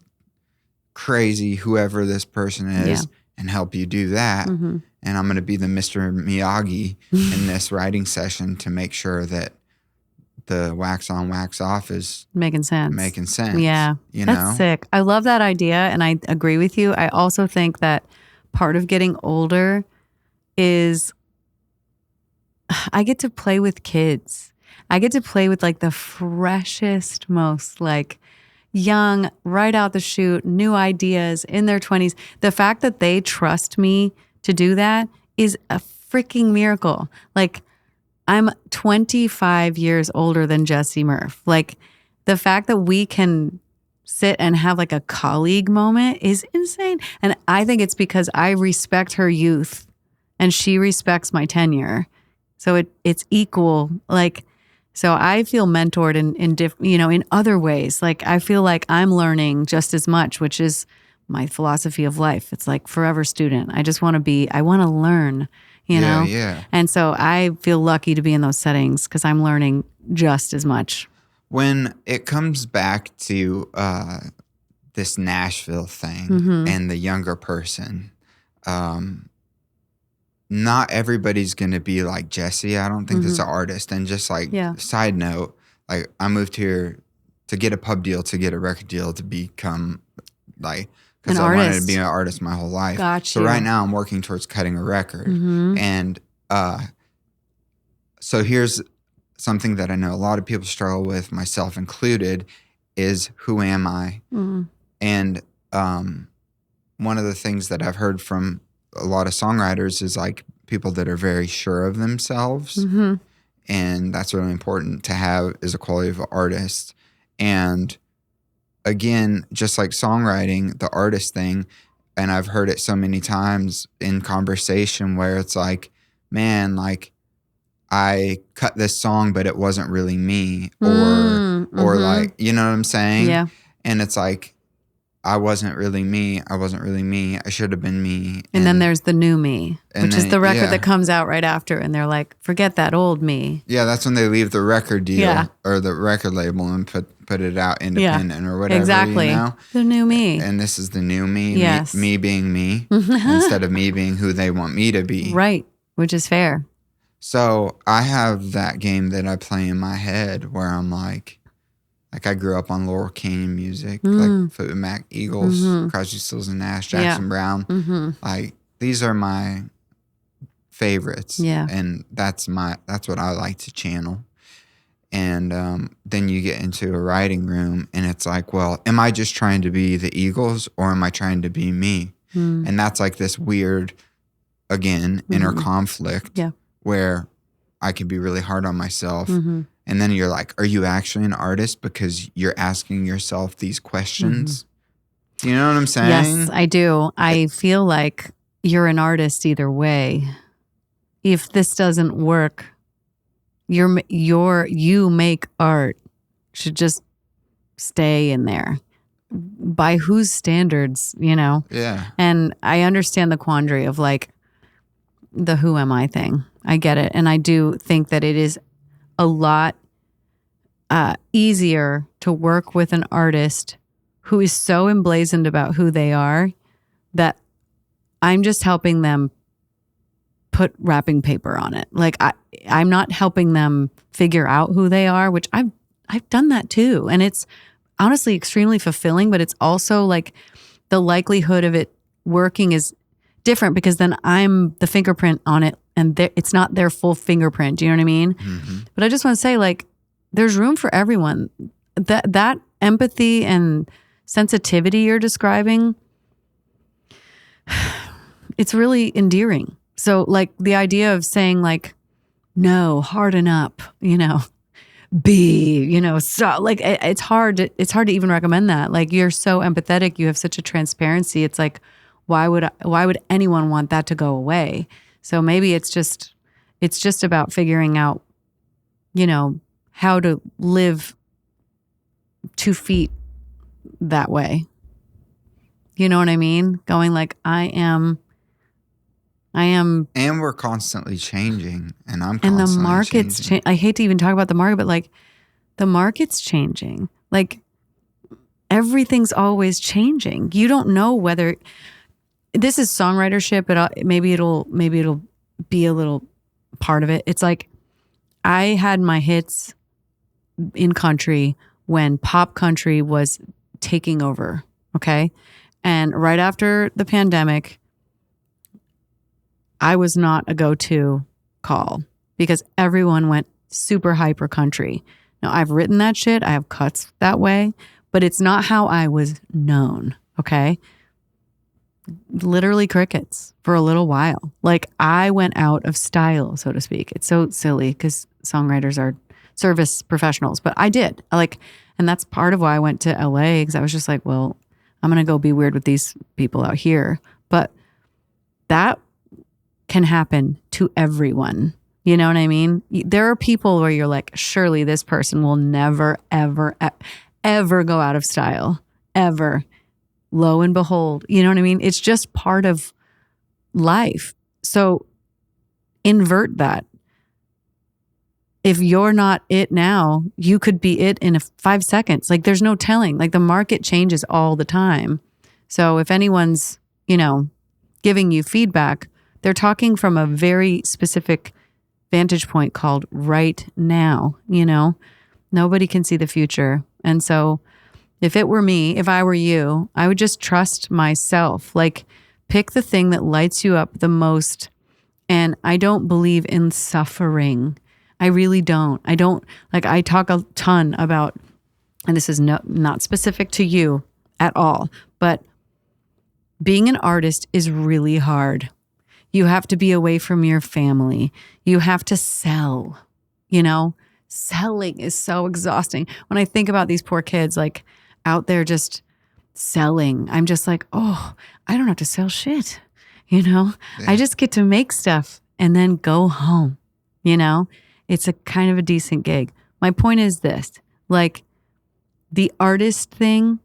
crazy whoever this person is and help you do that. And I'm going to be the Mr. Miyagi in this writing session to make sure that the wax on, wax off is making sense. Yeah. That's sick. I love that idea. And I agree with you. I also think that part of getting older is I get to play with kids. I get to play with like the freshest, most like young, right out the chute, new ideas in their 20s. The fact that they trust me to do that is a freaking miracle. Like, I'm 25 years older than Jesse Murph. Like, the fact that we can sit and have like a colleague moment is insane. And I think it's because I respect her youth and she respects my tenure. So it's equal. Like, so I feel mentored in other ways. Like, I feel like I'm learning just as much, which is my philosophy of life. It's like forever student. I want to learn, you know? Yeah. And so I feel lucky to be in those settings because I'm learning just as much. When it comes back to this Nashville thing and the younger person, not everybody's going to be like Jesse. I don't think that's an artist. And just like side note, like I moved here to get a pub deal, to get a record deal, to become like, because I wanted to be an artist my whole life. Gotcha. So right now I'm working towards cutting a record. And so here's something that I know a lot of people struggle with, myself included, is who am I? And one of the things that I've heard from a lot of songwriters is like people that are very sure of themselves. And that's really important to have as a quality of an artist. And again, just like songwriting, the artist thing, and I've heard it so many times in conversation where it's like, man, like I cut this song, but it wasn't really me, or like, you know what I'm saying? Yeah. And it's like, I wasn't really me. I should have been me. And then there's the new me, which is the record that comes out right after. And they're like, forget that old me. Yeah, that's when they leave the record deal or the record label and put it out independent or whatever. Exactly. You know? The new me. And this is the new me. Yes. Me being me instead of me being who they want me to be. Right. Which is fair. So I have that game that I play in my head where I'm like I grew up on Laurel Canyon music, like Fleetwood Mac, Eagles, Crosby, Stills and Nash, Jackson Brown. Like these are my favorites. Yeah. And that's what I like to channel. And then you get into a writing room and it's like, well, am I just trying to be the Eagles or am I trying to be me? And that's like this weird, again, inner conflict where I can be really hard on myself. And then you're like, are you actually an artist? Because you're asking yourself these questions. Do you know what I'm saying? Yes, I do. I feel like you're an artist either way. If this doesn't work, you make art should just stay in there. By whose standards, Yeah. And I understand the quandary of like the who am I thing. I get it. And I do think that it is a lot easier to work with an artist who is so emblazoned about who they are that I'm just helping them put wrapping paper on it. Like I'm not helping them figure out who they are, which I've done that too. And it's honestly extremely fulfilling, but it's also like the likelihood of it working is different because then I'm the fingerprint on it and it's not their full fingerprint. Do you know what I mean? But I just want to say like, there's room for everyone. That empathy and sensitivity you're describing, it's really endearing. So like the idea of saying like, no, harden up, so like it's hard to even recommend that. Like you're so empathetic, you have such a transparency. It's like, why would anyone want that to go away? So maybe it's just about figuring out, how to live 2 feet that way. You know what I mean? Going like, I am. And we're constantly changing, and I'm constantly and the market's changing. I hate to even talk about the market, but like the market's changing. Like everything's always changing. You don't know whether this is songwritership, but maybe it'll be a little part of it. It's like I had my hits in country when pop country was taking over. Okay. And right after the pandemic, I was not a go-to call because everyone went super hyper country. Now I've written that shit. I have cuts that way, but it's not how I was known. Okay. Literally crickets for a little while. Like I went out of style, so to speak. It's so silly because songwriters are service professionals, but I did and that's part of why I went to LA because I was just like, well, I'm going to go be weird with these people out here. But that can happen to everyone. You know what I mean? There are people where you're like, surely this person will never, ever, ever go out of style, ever. Lo and behold, you know what I mean? It's just part of life. So invert that. If you're not it now, you could be it in 5 seconds. Like there's no telling. Like the market changes all the time. So if anyone's, giving you feedback, they're talking from a very specific vantage point called right now, Nobody can see the future. And so if it were me, if I were you, I would just trust myself. Like pick the thing that lights you up the most. And I don't believe in suffering. I really don't. I talk a ton about, and this is not specific to you at all, but being an artist is really hard. You have to be away from your family. You have to sell, selling is so exhausting. When I think about these poor kids, like out there just selling, I'm just like, oh, I don't have to sell shit. Yeah. I just get to make stuff and then go home, It's a kind of a decent gig. My point is this, like the artist thing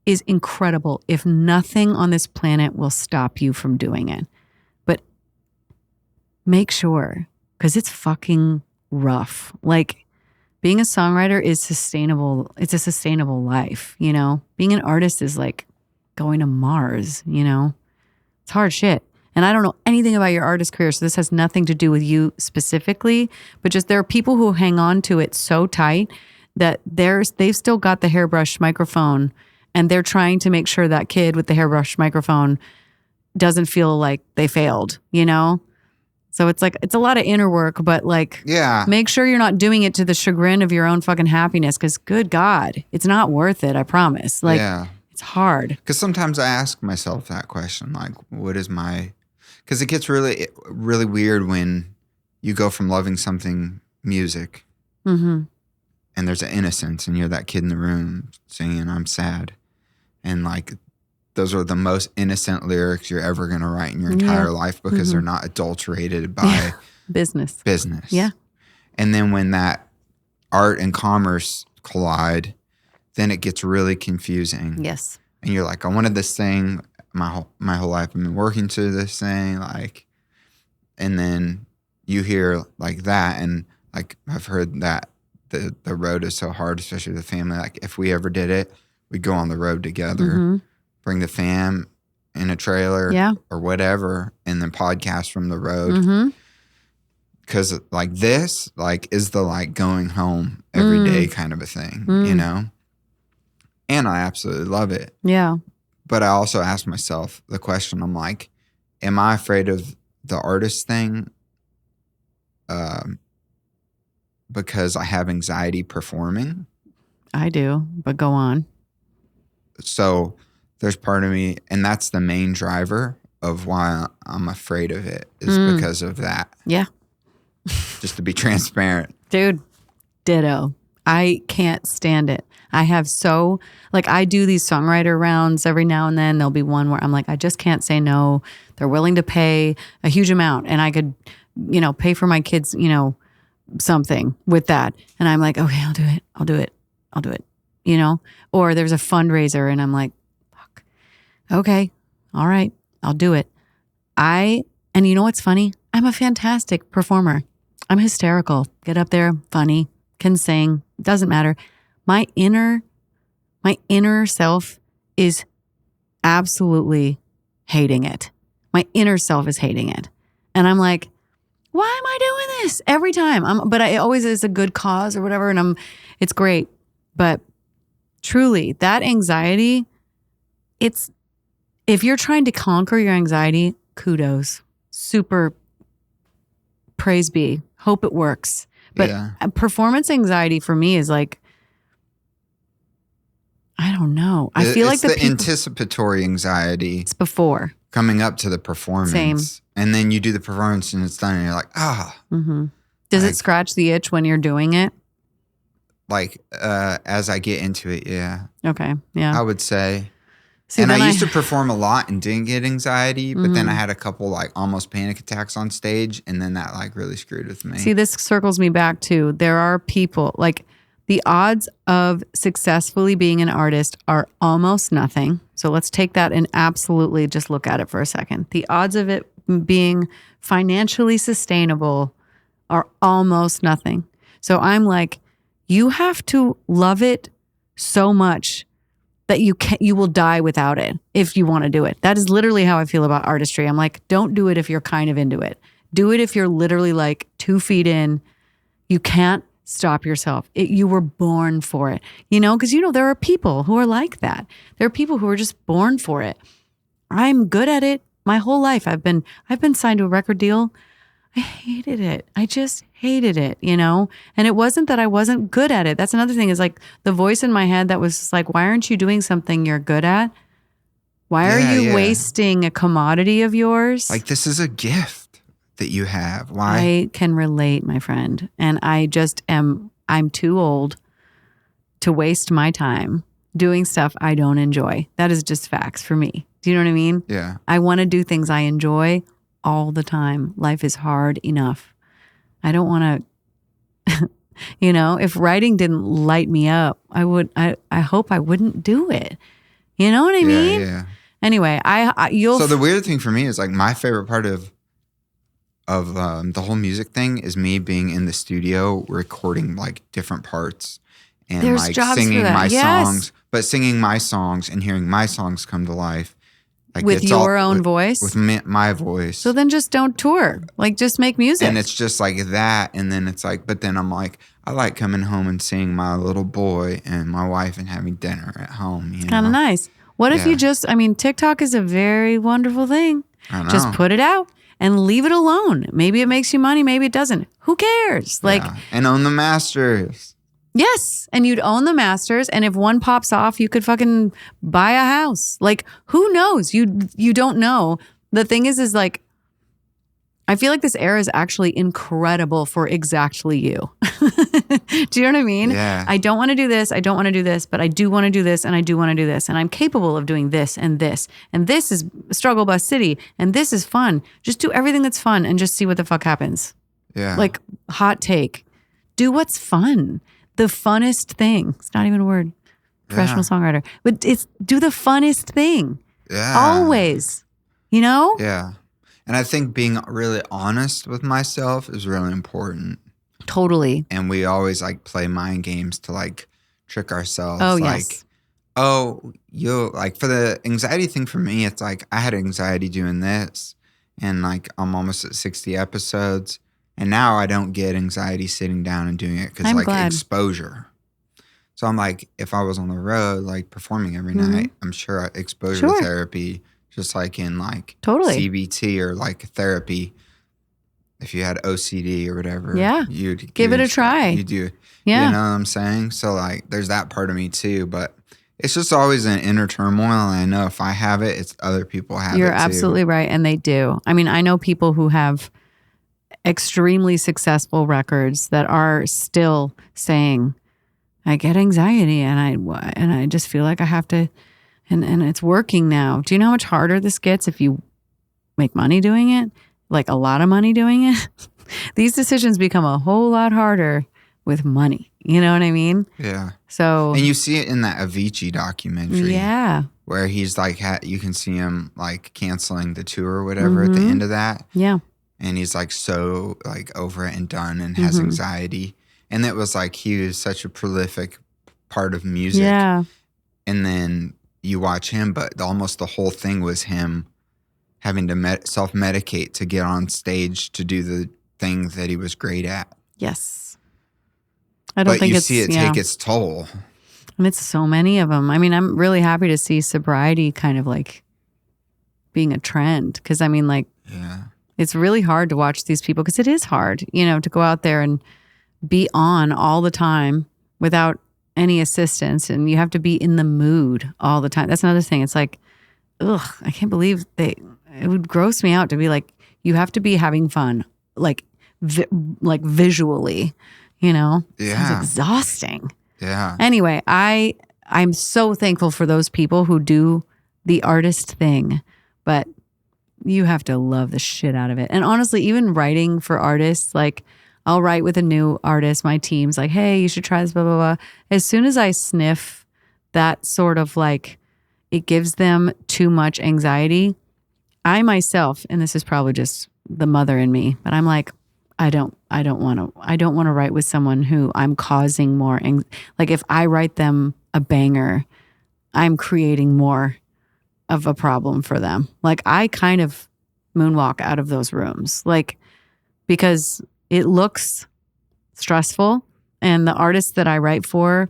is incredible if nothing on this planet will stop you from doing it. But make sure, because it's fucking rough. Like being a songwriter is sustainable. It's a sustainable life, Being an artist is like going to Mars, It's hard shit. And I don't know anything about your artist career, so this has nothing to do with you specifically, but just there are people who hang on to it so tight that they've still got the hairbrush microphone, and they're trying to make sure that kid with the hairbrush microphone doesn't feel like they failed, you know? So it's like, it's a lot of inner work, but like, make sure you're not doing it to the chagrin of your own fucking happiness, because good God, it's not worth it, I promise. Like, it's hard. Because sometimes I ask myself that question, like, what is my... Because it gets really, really weird when you go from loving something, music, and there's an innocence, and you're that kid in the room singing, I'm sad. And like, those are the most innocent lyrics you're ever going to write in your entire life, because they're not adulterated by business. Yeah. And then when that art and commerce collide, then it gets really confusing. Yes. And you're like, I wanted this thing my whole life. I've been working to this thing, like, and then you hear like that, and like I've heard that the road is so hard, especially with the family. Like, if we ever did it, we'd go on the road together, bring the fam in a trailer or whatever, and then podcast from the road. Because like this, like, is the like going home every day kind of a thing, you know? And I absolutely love it. Yeah. But I also ask myself the question, I'm like, am I afraid of the artist thing because I have anxiety performing? I do, but go on. So there's part of me, and that's the main driver of why I'm afraid of it, is because of that. Yeah. Just to be transparent. Dude, ditto. I can't stand it. I have I do these songwriter rounds every now and then. There'll be one where I'm like, I just can't say no. They're willing to pay a huge amount, and I could, pay for my kids, something with that. And I'm like, okay, I'll do it, Or there's a fundraiser, and I'm like, fuck, okay, all right, I'll do it. And you know what's funny? I'm a fantastic performer. I'm hysterical. Get up there, funny, can sing, doesn't matter. My inner self is absolutely hating it. My inner self is hating it. And I'm like, why am I doing this every time? But it always is a good cause or whatever. And it's great. But truly, that anxiety, if you're trying to conquer your anxiety, kudos. Super praise be. Hope it works. But performance anxiety for me is like, I don't know. I feel like the anticipatory anxiety. It's before. Coming up to the performance. Same. And then you do the performance and it's done and you're like, Does it scratch the itch when you're doing it? Like, as I get into it, yeah. Okay, yeah. I would say. See, and I used to perform a lot and didn't get anxiety, but then I had a couple like almost panic attacks on stage, and then that like really screwed with me. See, this circles me back to, there are people, like, the odds of successfully being an artist are almost nothing. So let's take that and absolutely just look at it for a second. The odds of it being financially sustainable are almost nothing. So I'm like, you have to love it so much that you will die without it if you want to do it. That is literally how I feel about artistry. I'm like, don't do it if you're kind of into it. Do it if you're literally like 2 feet in. You can't stop yourself. You were born for it. Because there are people who are like that. There are people who are just born for it. I'm good at it. My whole life I've been signed to a record deal. I hated it. I just hated it, And it wasn't that I wasn't good at it. That's another thing, is like the voice in my head that was just like, why aren't you doing something you're good at? Why are you wasting a commodity of yours? Like, this is a gift that you have. Why? I can relate, my friend. And I'm too old to waste my time doing stuff I don't enjoy. That is just facts for me. Do you know what I mean? Yeah. I want to do things I enjoy all the time. Life is hard enough. I don't want to, if writing didn't light me up, I hope I wouldn't do it. You know what I mean? Yeah. Anyway, So the weird thing for me is like my favorite part of the whole music thing is me being in the studio recording like different parts and There's like jobs singing for that. my Yes. songs, but singing my songs and hearing my songs come to life Like with it's your all own voice? With my voice. So then just don't tour. Like just make music. And it's just like that. And then it's like, but then I'm like, I like coming home and seeing my little boy and my wife and having dinner at home. You know? Kind of nice. What if you TikTok is a very wonderful thing. I know. Just put it out and leave it alone. Maybe it makes you money. Maybe it doesn't. Who cares? Like, and own the masters. Yes. And you'd own the masters. And if one pops off, you could fucking buy a house. Like, who knows? You don't know. The thing is like, I feel like this era is actually incredible for exactly you. Do you know what I mean? Yeah. I don't want to do this. I don't want to do this, but I do want to do this and I do want to do this. And I'm capable of doing this and this. And this is Struggle Bus City. And this is fun. Just do everything that's fun and just see what the fuck happens. Yeah. Like, hot take. Do what's fun. The funnest thing. It's not even a word. Professional songwriter. But it's do the funnest thing. Yeah. Always. You know? Yeah. And I think being really honest with myself is really important. Totally. And we always like play mind games to like trick ourselves. Oh, like, yes. oh, you like for the anxiety thing for me, it's like I had anxiety doing this and like I'm almost at 60 episodes. And now I don't get anxiety sitting down and doing it because like exposure. So I'm like, if I was on the road, like performing every night, I'm sure exposure to therapy, just like in like CBT or like therapy, if you had OCD or whatever, you'd give it a try. You do. Yeah. You know what I'm saying? So like there's that part of me too, but it's just always an inner turmoil. And I know if I have it, it's other people have it too. You're absolutely right. And they do. I mean, I know people who have extremely successful records that are still saying, I get anxiety and I just feel like I have to, and it's working now. Do you know how much harder this gets if you make money doing it? Like a lot of money doing it? These decisions become a whole lot harder with money. You know what I mean? Yeah. So. And you see it in that Avicii documentary. Yeah. Where he's like, you can see him like canceling the tour or whatever at the end of that. Yeah. And he's like so like over it and done and has anxiety. And it was like he was such a prolific part of music. Yeah. And then you watch him, but almost the whole thing was him having to self-medicate to get on stage to do the things that he was great at. Yes. I don't think you it's, see it take its toll. And it's so many of them. I mean, I'm really happy to see sobriety kind of like being a trend. Because I mean, like, it's really hard to watch these people because it is hard, you know, to go out there and be on all the time without any assistance. And you have to be in the mood all the time. That's another thing. It's like, ugh, I can't believe it would gross me out to be like, you have to be having fun, like visually, you know? Yeah. It's exhausting. Yeah. Anyway, I'm so thankful for those people who do the artist thing, but you have to love the shit out of it. And honestly, even writing for artists, like I'll write with a new artist, my team's like, hey, you should try this, blah, blah, blah. As soon as I sniff that sort of like, it gives them too much anxiety, I myself, and this is probably just the mother in me, but I'm like, I don't want to write with someone who I'm causing more, like if I write them a banger, I'm creating more of a problem for them. Like I kind of moonwalk out of those rooms, like because it looks stressful and the artists that I write for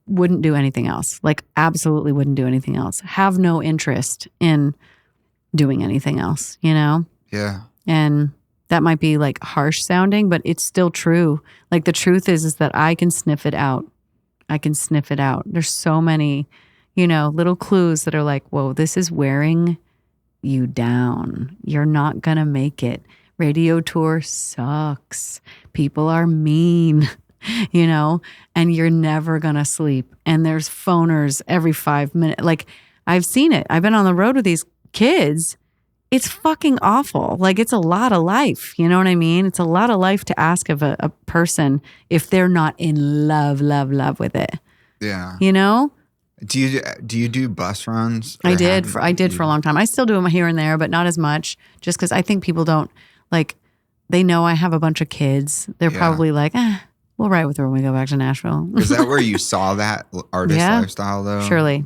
wouldn't do anything else. Like absolutely wouldn't do anything else. Have no interest in doing anything else, you know? Yeah. And that might be like harsh sounding, but it's still true. Like the truth is that I can sniff it out. There's so many, you know, little clues that are like, whoa, this is wearing you down. You're not going to make it. Radio tour sucks. People are mean, you know, and you're never going to sleep. And there's phoners every 5 minutes. Like I've seen it. I've been on the road with these kids. It's fucking awful. Like it's a lot of life. You know what I mean? It's a lot of life to ask of a person if they're not in love with it. Yeah. You know? Do you do bus runs? I did for a long time. I still do them here and there, but not as much. Just because I think people don't like. They know I have a bunch of kids. They're probably like, we'll ride with her when we go back to Nashville. Is that where you saw that artist lifestyle though? Surely,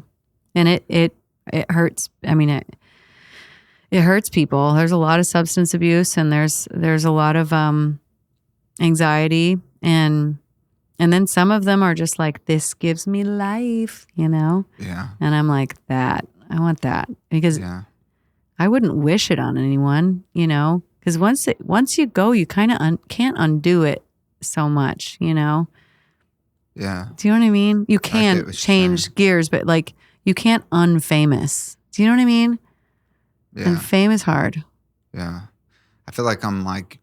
and it it hurts. I mean, it hurts people. There's a lot of substance abuse, and there's a lot of anxiety, and then some of them are just like, this gives me life, you know? Yeah. And I'm like, I want that, because I wouldn't wish it on anyone, you know? Because once you go, you kind of can't undo it so much, you know? Yeah. Do you know what I mean? You can change gears, but like you can't unfamous. Do you know what I mean? Yeah. And fame is hard. Yeah. I feel like I'm like,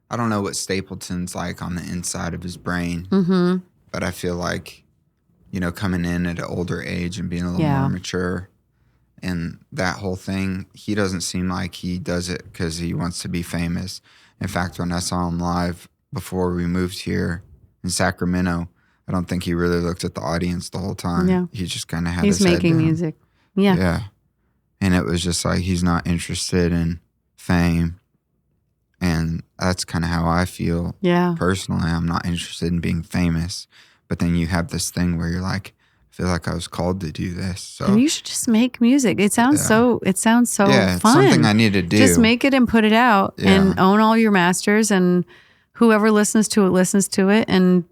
I don't know what Stapleton's like on the inside of his brain, but I feel like, you know, coming in at an older age and being a little more mature and that whole thing, he doesn't seem like he does it because he wants to be famous. In fact, when I saw him live before we moved here in Sacramento, I don't think he really looked at the audience the whole time. Yeah. He just kind of had his head down. He's making music. Yeah. Yeah. And it was just like, he's not interested in fame. And that's kind of how I feel. Yeah. Personally, I'm not interested in being famous. But then you have this thing where you're like, I feel like I was called to do this. So and you should just make music. It sounds so fun. It's something I need to do. Just make it and put it out and own all your masters, and whoever listens to it and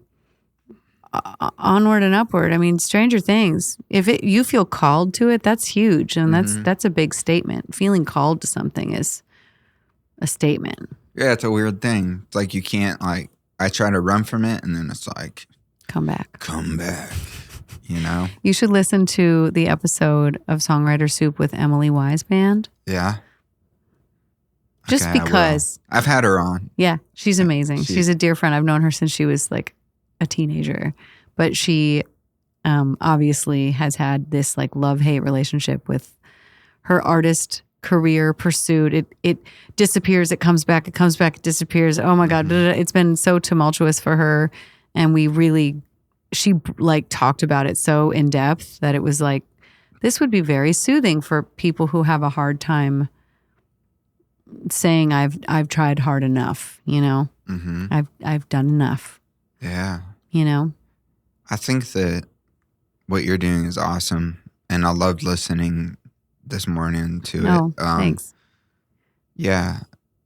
onward and upward. I mean, Stranger Things. If you feel called to it, that's huge, and that's a big statement. Feeling called to something is a statement. Yeah, it's a weird thing. It's like you can't I try to run from it, and then it's like come back. You know. You should listen to the episode of Songwriter Soup with Emily Wise Band. Yeah. Just because I've had her on. Yeah, she's amazing. She's a dear friend. I've known her since she was like a teenager, but she obviously has had this like love-hate relationship with her artist career pursuit. It disappears, it comes back, it disappears. Oh my God, it's been so tumultuous for her, and she like talked about it so in depth that it was like, this would be very soothing for people who have a hard time saying I've tried hard enough, you know. I've done enough. Yeah. You know? I think that what you're doing is awesome. And I loved listening this morning to it. Oh, thanks. Yeah.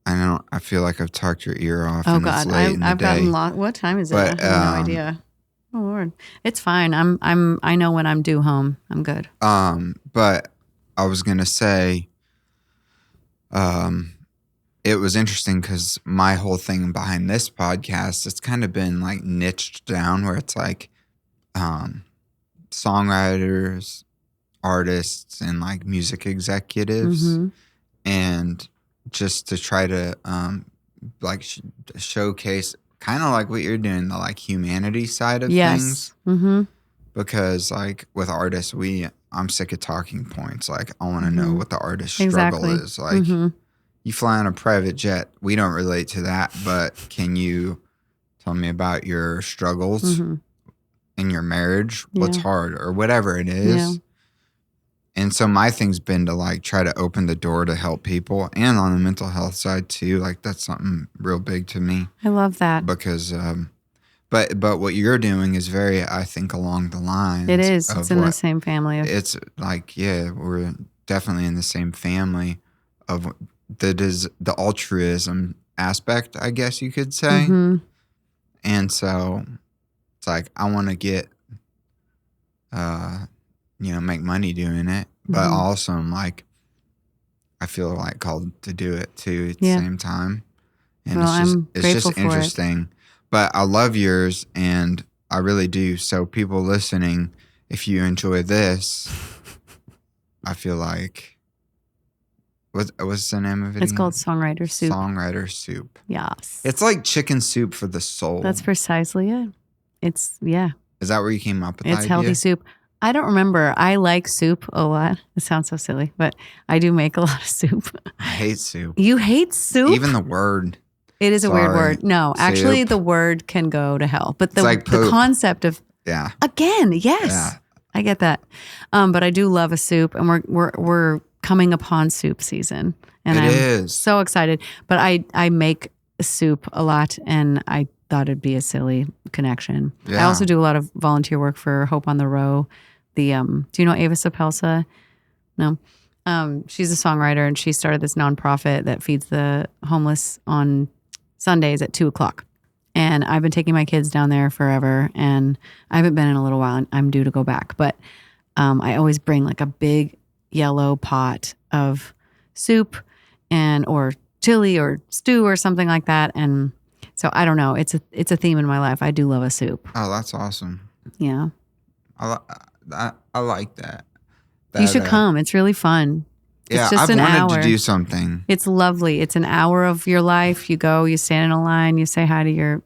I feel like I've talked your ear off. Oh, and God. It's late in the I've day. gotten lost. What time is it? I have no idea. Oh, Lord. It's fine. I know when I'm due home. I'm good. But I was going to say, it was interesting because my whole thing behind this podcast, it's kind of been like niched down where it's like songwriters, artists, and like music executives. And just to try to showcase kind of like what you're doing, the like humanity side of things. Because like with artists, I'm sick of talking points. Like I want to know what the artist's struggle is. Like you fly on a private jet. We don't relate to that, but can you tell me about your struggles in your marriage? What's hard or whatever it is. Yeah. And so my thing's been to like try to open the door to help people, and on the mental health side too. Like that's something real big to me. I love that. Because but what you're doing is very, I think, along the lines. It is. It's in the same family. It's like, we're definitely in the same family of the altruism aspect, I guess you could say. And so it's like I want to get make money doing it, but also I'm like, I feel like called to do it too at the same time. And it's just interesting. But I love yours, and I really do. So people listening, if you enjoy this, I feel like, what's the name of it? It's called Songwriter Soup. Songwriter Soup. Yes. It's like chicken soup for the soul. That's precisely it. Is that where you came up with that? It's healthy soup. I don't remember. I like soup a lot. It sounds so silly, but I do make a lot of soup. I hate soup. You hate soup? Even the word. It is a weird word. No, actually the word can go to hell. But the concept of, again, yes. Yeah. I get that. But I do love a soup, and we're coming upon soup season. And I'm so excited. But I make soup a lot, and I thought it'd be a silly connection. Yeah. I also do a lot of volunteer work for Hope on the Row. Do you know Ava Sapelsa? No. She's a songwriter, and she started this nonprofit that feeds the homeless on Sundays at 2:00. And I've been taking my kids down there forever, and I haven't been in a little while, and I'm due to go back. But I always bring like a big yellow pot of soup or chili or stew or something like that. And so I don't know. It's a theme in my life. I do love a soup. Oh, that's awesome. Yeah. I like that. You should come. It's really fun. Yeah, it's just I've wanted hour. to do something. It's lovely. It's an hour of your life. You go, you stand in a line, you say hi to your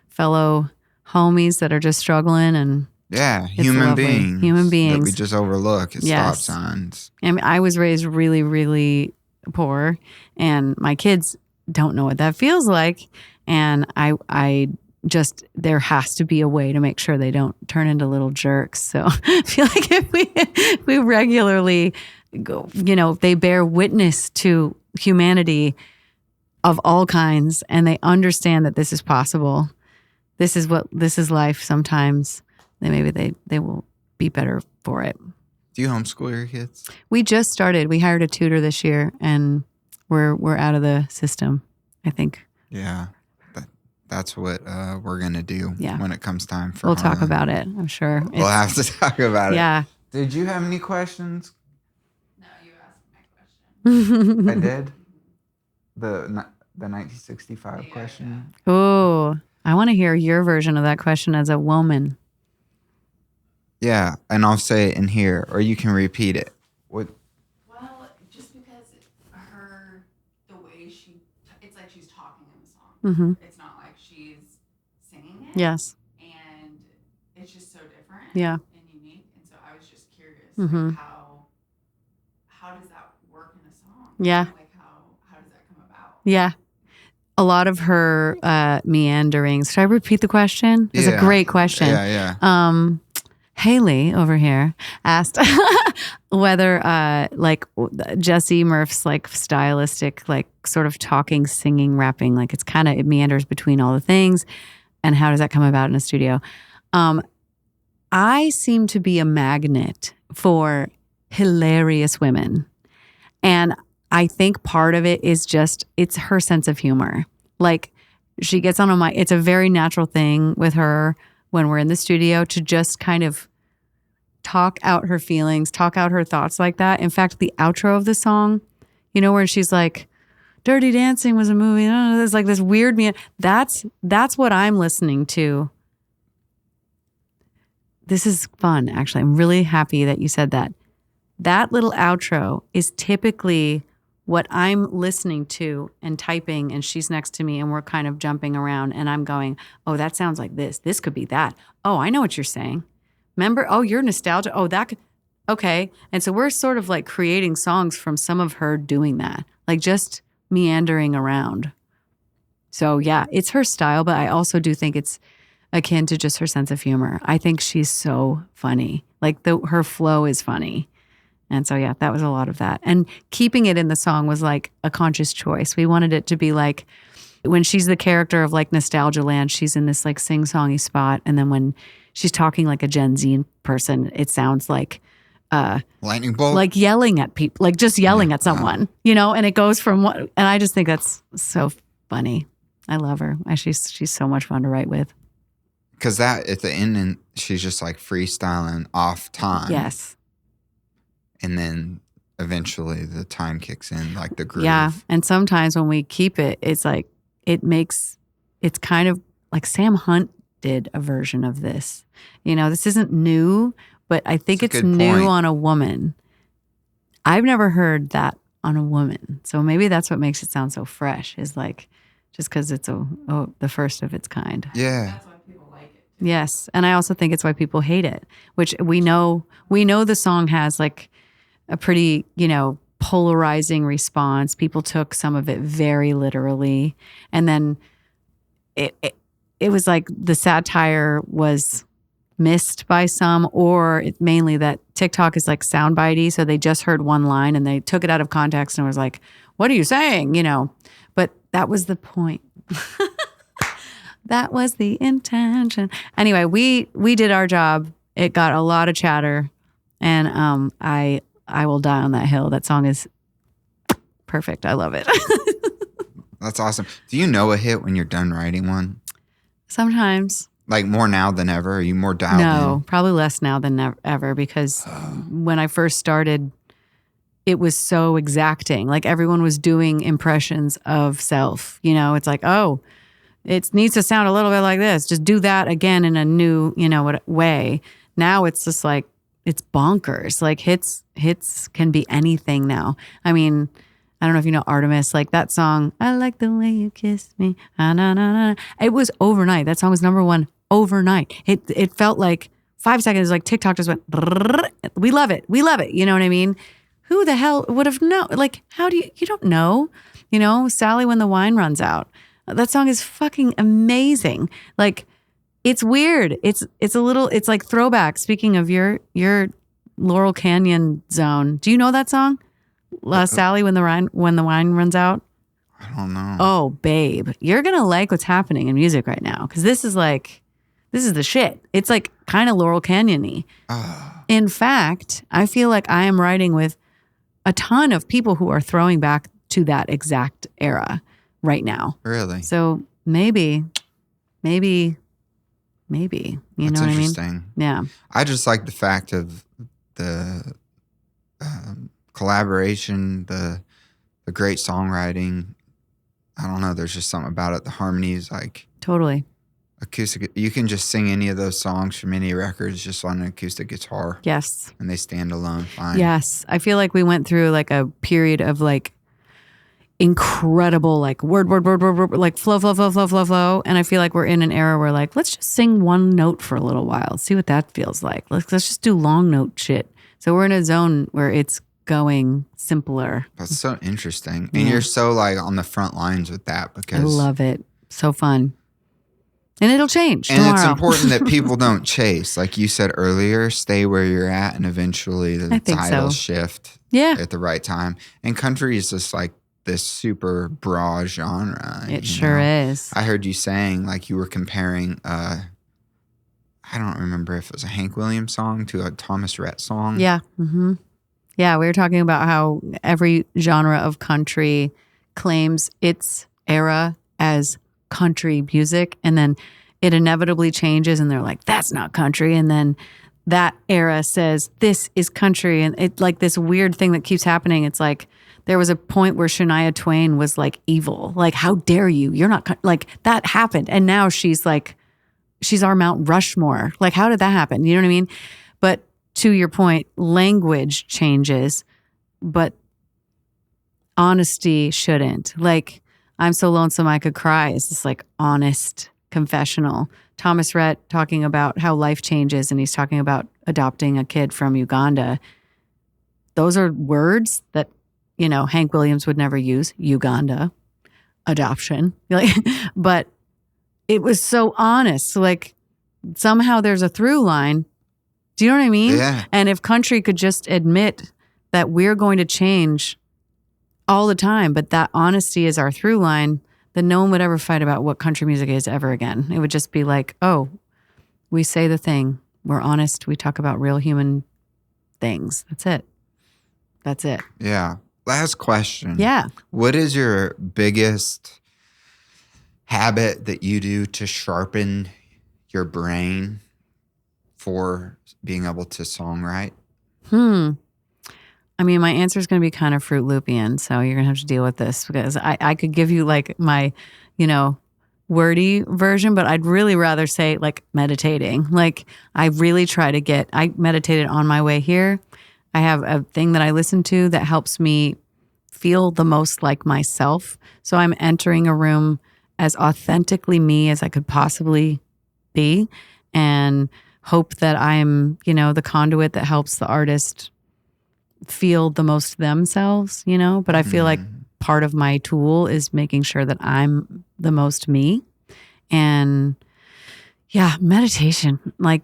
fellow homies that are just struggling, and yeah, human beings that we just overlook at stop signs. I mean, I was raised really, really poor, and my kids don't know what that feels like. And I just, there has to be a way to make sure they don't turn into little jerks. So I feel like if we regularly go, they bear witness to humanity of all kinds, and they understand that this is possible. This is life sometimes. Then maybe they will be better for it. Do you homeschool your kids? We just started. We hired a tutor this year, and we're out of the system, I think. Yeah. That's what we're going to do when it comes time for We'll talk about it, I'm sure. We'll have to talk about it. Yeah. Did you have any questions? No, you asked my question. I did? The 1965 question? Oh, I want to hear your version of that question as a woman. Yeah, and I'll say it in here, or you can repeat it. What? Well, just because the way it's like she's talking in the song. Mm-hmm. It's not like she's singing it. Yes. And it's just so different. Yeah. And unique. And so I was just curious, Mm-hmm. like how does that work in a song? Yeah. Like how does that come about? Yeah. A lot of her meanderings. Should I repeat the question? It's a great question. Yeah. Haley over here asked whether Jesse Murph's like stylistic, like sort of talking, singing, rapping, like it meanders between all the things, and how does that come about in a studio? I seem to be a magnet for hilarious women, and I think part of it is just it's her sense of humor. Like she gets on a mic. It's a very natural thing with her when we're in the studio to just kind of talk out her feelings, talk out her thoughts like that. In fact, the outro of the song, where she's like, Dirty Dancing was a movie. There's like this weird that's what I'm listening to. This is fun, actually. I'm really happy that you said that. That little outro is typically what I'm listening to and typing, and she's next to me, and we're kind of jumping around, and I'm going, oh, that sounds like this. This could be that. Oh, I know what you're saying. Remember? Oh, you're nostalgia. Oh, that could, okay. And so we're sort of like creating songs from some of her doing that, like just meandering around. So yeah, it's her style, but I also do think it's akin to just her sense of humor. I think she's so funny. Like her flow is funny. And so, yeah, that was a lot of that. And keeping it in the song was like a conscious choice. We wanted it to be like when she's the character of like Nostalgia Land, she's in this like sing-songy spot. And then when she's talking like a Gen Z person, it sounds like lightning bolt, like yelling at people, like just yelling at someone, and it goes from what, and I just think that's so funny. I love her. She's so much fun to write with. Because that at the end, and she's just like freestyling off time. Yes. And then eventually the time kicks in, like the groove. Yeah. And sometimes when we keep it, it's like, it's kind of like Sam Hunt did a version of this. This isn't new, but I think it's new on a woman. I've never heard that on a woman. So maybe that's what makes it sound so fresh, is like, just because it's the first of its kind. Yeah. That's why people like it. Yes. And I also think it's why people hate it, which we know the song has like a pretty, polarizing response. People took some of it very literally. And then it was like the satire was missed by some, or mainly that TikTok is like soundbitey. So they just heard one line and they took it out of context and was like, what are you saying? But that was the point. That was the intention. Anyway, we did our job. It got a lot of chatter, and I I Will Die on That Hill. That song is perfect. I love it. That's awesome. Do you know a hit when you're done writing one? Sometimes. Like more now than ever? Are you more dialed in? No, probably less now than ever because when I first started, it was so exacting. Like everyone was doing impressions of self. You know, it's like, oh, it needs to sound a little bit like this. Just do that again in a new, way. Now it's just like, it's bonkers. Like hits can be anything now. I mean, I don't know if you know Artemis, like that song, I like the way you kiss me. Ah, na, na, na. It was overnight. That song was number one overnight. It felt like 5 seconds, like TikTok just went, we love it. We love it. You know what I mean? Who the hell would have known? Like, how do you don't know, Sally When the Wine Runs Out. That song is fucking amazing. Like, it's weird. It's like throwback. Speaking of your Laurel Canyon zone. Do you know that song? Sally When the Wine Runs Out? I don't know. Oh, babe. You're going to like what's happening in music right now. Because this is the shit. It's like kind of Laurel Canyon-y. In fact, I feel like I am writing with a ton of people who are throwing back to that exact era right now. Really? So maybe, you That's know what I mean? interesting. Yeah. I just like the fact of the collaboration, the great songwriting. I don't know. There's just something about it. The harmonies, like Totally. acoustic. You can just sing any of those songs from any records just on an acoustic guitar. Yes. And they stand alone fine. Yes. I feel like we went through like a period of like incredible like word, like flow. And I feel like we're in an era where like, let's just sing one note for a little while. See what that feels like. Let's just do long note shit. So we're in a zone where it's going simpler. That's so interesting. And you're so like on the front lines with that because I love it. So fun. And it'll change and tomorrow. it's important that people don't chase. Like you said earlier, stay where you're at and eventually the titles shift at the right time. And country is just like this super broad genre. It sure is. I heard you saying like you were comparing I don't remember if it was a Hank Williams song to a Thomas Rhett song. Yeah. Mm-hmm. Yeah, we were talking about how every genre of country claims its era as country music, and then it inevitably changes, and they're like, that's not country. And then that era says, this is country. And it's like this weird thing that keeps happening. It's like there was a point where Shania Twain was like evil. Like, how dare you? You're not, like, that happened. And now she's like, she's our Mount Rushmore. Like, how did that happen? You know what I mean? But to your point, language changes, but honesty shouldn't. Like, I'm so lonesome I could cry is this like honest confessional. Thomas Rhett talking about how life changes, and he's talking about adopting a kid from Uganda. Those are words that, Hank Williams would never use. Uganda, adoption. But it was so honest. So like somehow there's a through line. Do you know what I mean? Yeah. And if country could just admit that we're going to change all the time, but that honesty is our through line, then no one would ever fight about what country music is ever again. It would just be like, oh, we say the thing. We're honest. We talk about real human things. That's it. Yeah. Last question. Yeah. What is your biggest habit that you do to sharpen your brain for being able to songwrite? I mean, my answer is going to be kind of Fruit Loopian, so you're going to have to deal with this because I could give you like my, wordy version, but I'd really rather say like meditating. Like I really try to I meditated on my way here. I have a thing that I listen to that helps me feel the most like myself. So I'm entering a room as authentically me as I could possibly be and hope that I'm, the conduit that helps the artist feel the most themselves, but I feel like part of my tool is making sure that I'm the most me. And yeah, meditation, like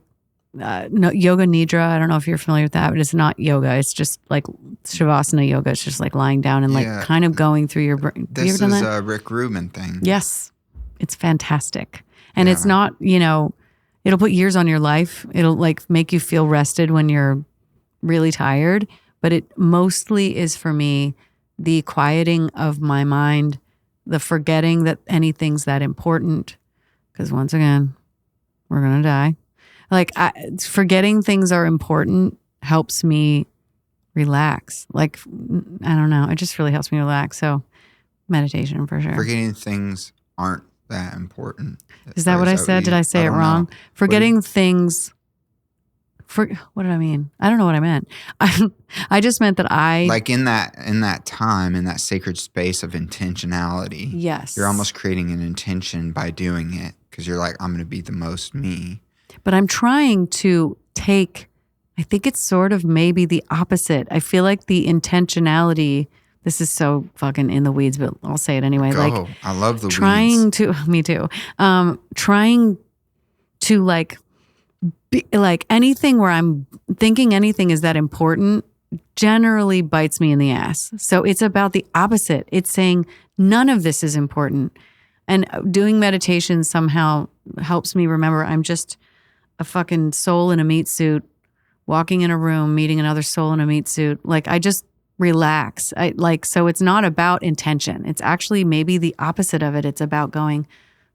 no, yoga nidra. I don't know if you're familiar with that, but it's not yoga. It's just like Shavasana yoga. It's just like lying down and like kind of going through your brain. This is a Rick Rubin thing. Yes. It's fantastic. And it's not, it'll put years on your life. It'll like make you feel rested when you're really tired, but it mostly is for me the quieting of my mind, the forgetting that anything's that important. Because once again, we're going to die. Like, forgetting things are important helps me relax. Like, I don't know. It just really helps me relax. So meditation for sure. Forgetting things aren't that important. Is that what I said? Did I say it wrong? Know. Forgetting things. What did I mean? I don't know what I meant. I just meant that like in that time, in that sacred space of intentionality. Yes. You're almost creating an intention by doing it because you're like, I'm going to be the most me. But I'm trying to take, I think it's sort of maybe the opposite. I feel like the intentionality, this is so fucking in the weeds, but I'll say it anyway. Go. Like, I love the trying weeds. Me too. Trying to like, like anything where I'm thinking anything is that important generally bites me in the ass. So it's about the opposite. It's saying none of this is important. And doing meditation somehow helps me remember I'm just a fucking soul in a meat suit, walking in a room, meeting another soul in a meat suit. Like, I just relax. So it's not about intention. It's actually maybe the opposite of it. It's about going,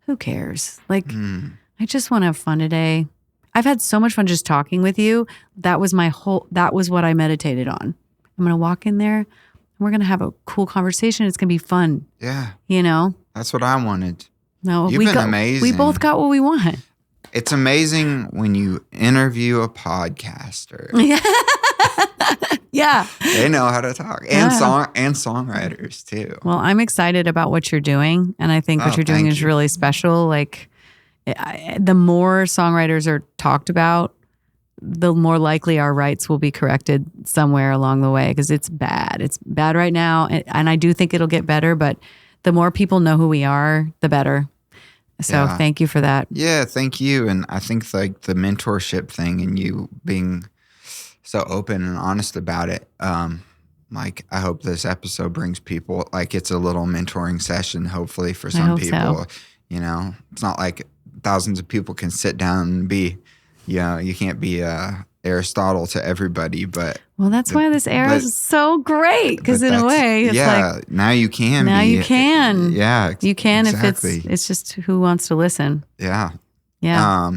who cares? Like, I just want to have fun today. I've had so much fun just talking with you. That was what I meditated on. I'm going to walk in there and we're going to have a cool conversation. It's going to be fun. Yeah. You know? That's what I wanted. No, You've been amazing. We both got what we want. It's amazing when you interview a podcaster. Yeah. They know how to talk. And songwriters too. Well, I'm excited about what you're doing. And I think what you're doing is really special. Like, the more songwriters are talked about, the more likely our rights will be corrected somewhere along the way, because it's bad. It's bad right now. And I do think it'll get better, but the more people know who we are, the better. So thank you for that. Yeah, thank you. And I think like the mentorship thing and you being so open and honest about it, like I hope this episode brings people, like it's a little mentoring session, hopefully for some people. So. You know, it's not like thousands of people can sit down and be, you can't be Aristotle to everybody, but. Well, that's why this era is so great, because in a way, it's like. Now you can Now be. you can. Yeah. You can exactly. if it's just who wants to listen. Yeah. Yeah.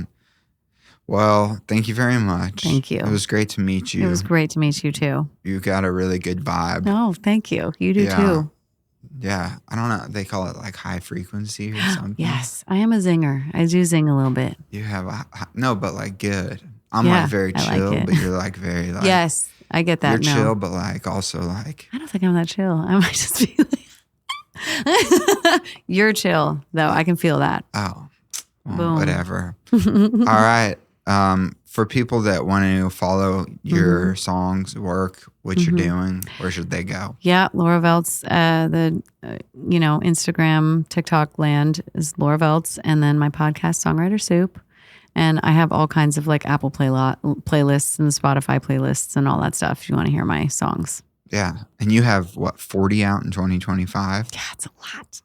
Well, thank you very much. Thank you. It was great to meet you. It was great to meet you too. You got a really good vibe. Oh, thank you. You do too. Yeah. I don't know. They call it like high frequency or something. Yes. I am a zinger. I do zing a little bit. You have no, but like good. I'm like very chill, like but you're like very like. Yes. I get that. You're chill, but like also like. I don't think I'm that chill. I might just be like. You're chill, though. I can feel that. Oh. Well, boom. Whatever. All right. For people that want to follow your songs, work, what you're doing, where should they go? Yeah, Laura Veltz. Instagram, TikTok land is Laura Veltz, and then my podcast, Songwriter Soup, and I have all kinds of like Apple playlists and Spotify playlists and all that stuff. If you want to hear my songs. Yeah, and you have what 40 out in 2025? Yeah, it's a lot.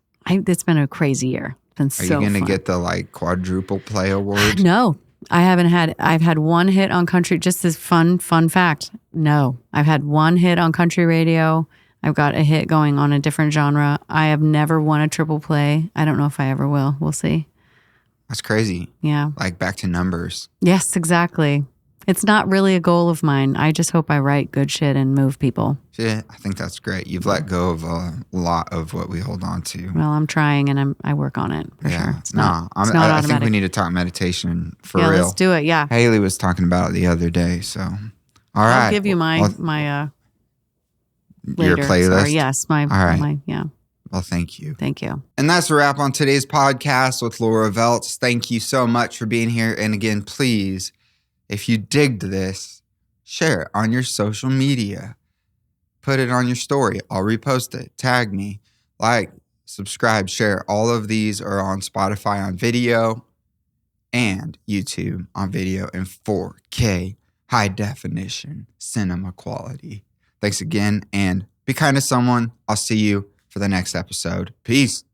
It's been a crazy year. It's been so. Are you going to fun. get the like quadruple play award? No. I haven't had. I've had one hit on country. Just this fun fact. No, I've had one hit on country radio. I've got a hit going on a different genre. I have never won a triple play. I don't know if I ever will. We'll see. That's crazy. Yeah. Like back to numbers. Yes, exactly. It's not really a goal of mine. I just hope I write good shit and move people. Yeah, I think that's great. You've let go of a lot of what we hold on to. Well, I'm trying and I work on it for sure. It's not automatic. I think we need to talk meditation for real. Yeah, let's do it. Yeah. Haley was talking about it the other day. So, all right. I'll give you my your playlist. Sorry, yes, all right. Yeah. Well, thank you. Thank you. And that's a wrap on today's podcast with Laura Veltz. Thank you so much for being here. And again, please, if you digged this, share it on your social media. Put it on your story. I'll repost it. Tag me. Like, subscribe, share. All of these are on Spotify on video and YouTube on video in 4K, high definition, cinema quality. Thanks again, and be kind to someone. I'll see you for the next episode. Peace.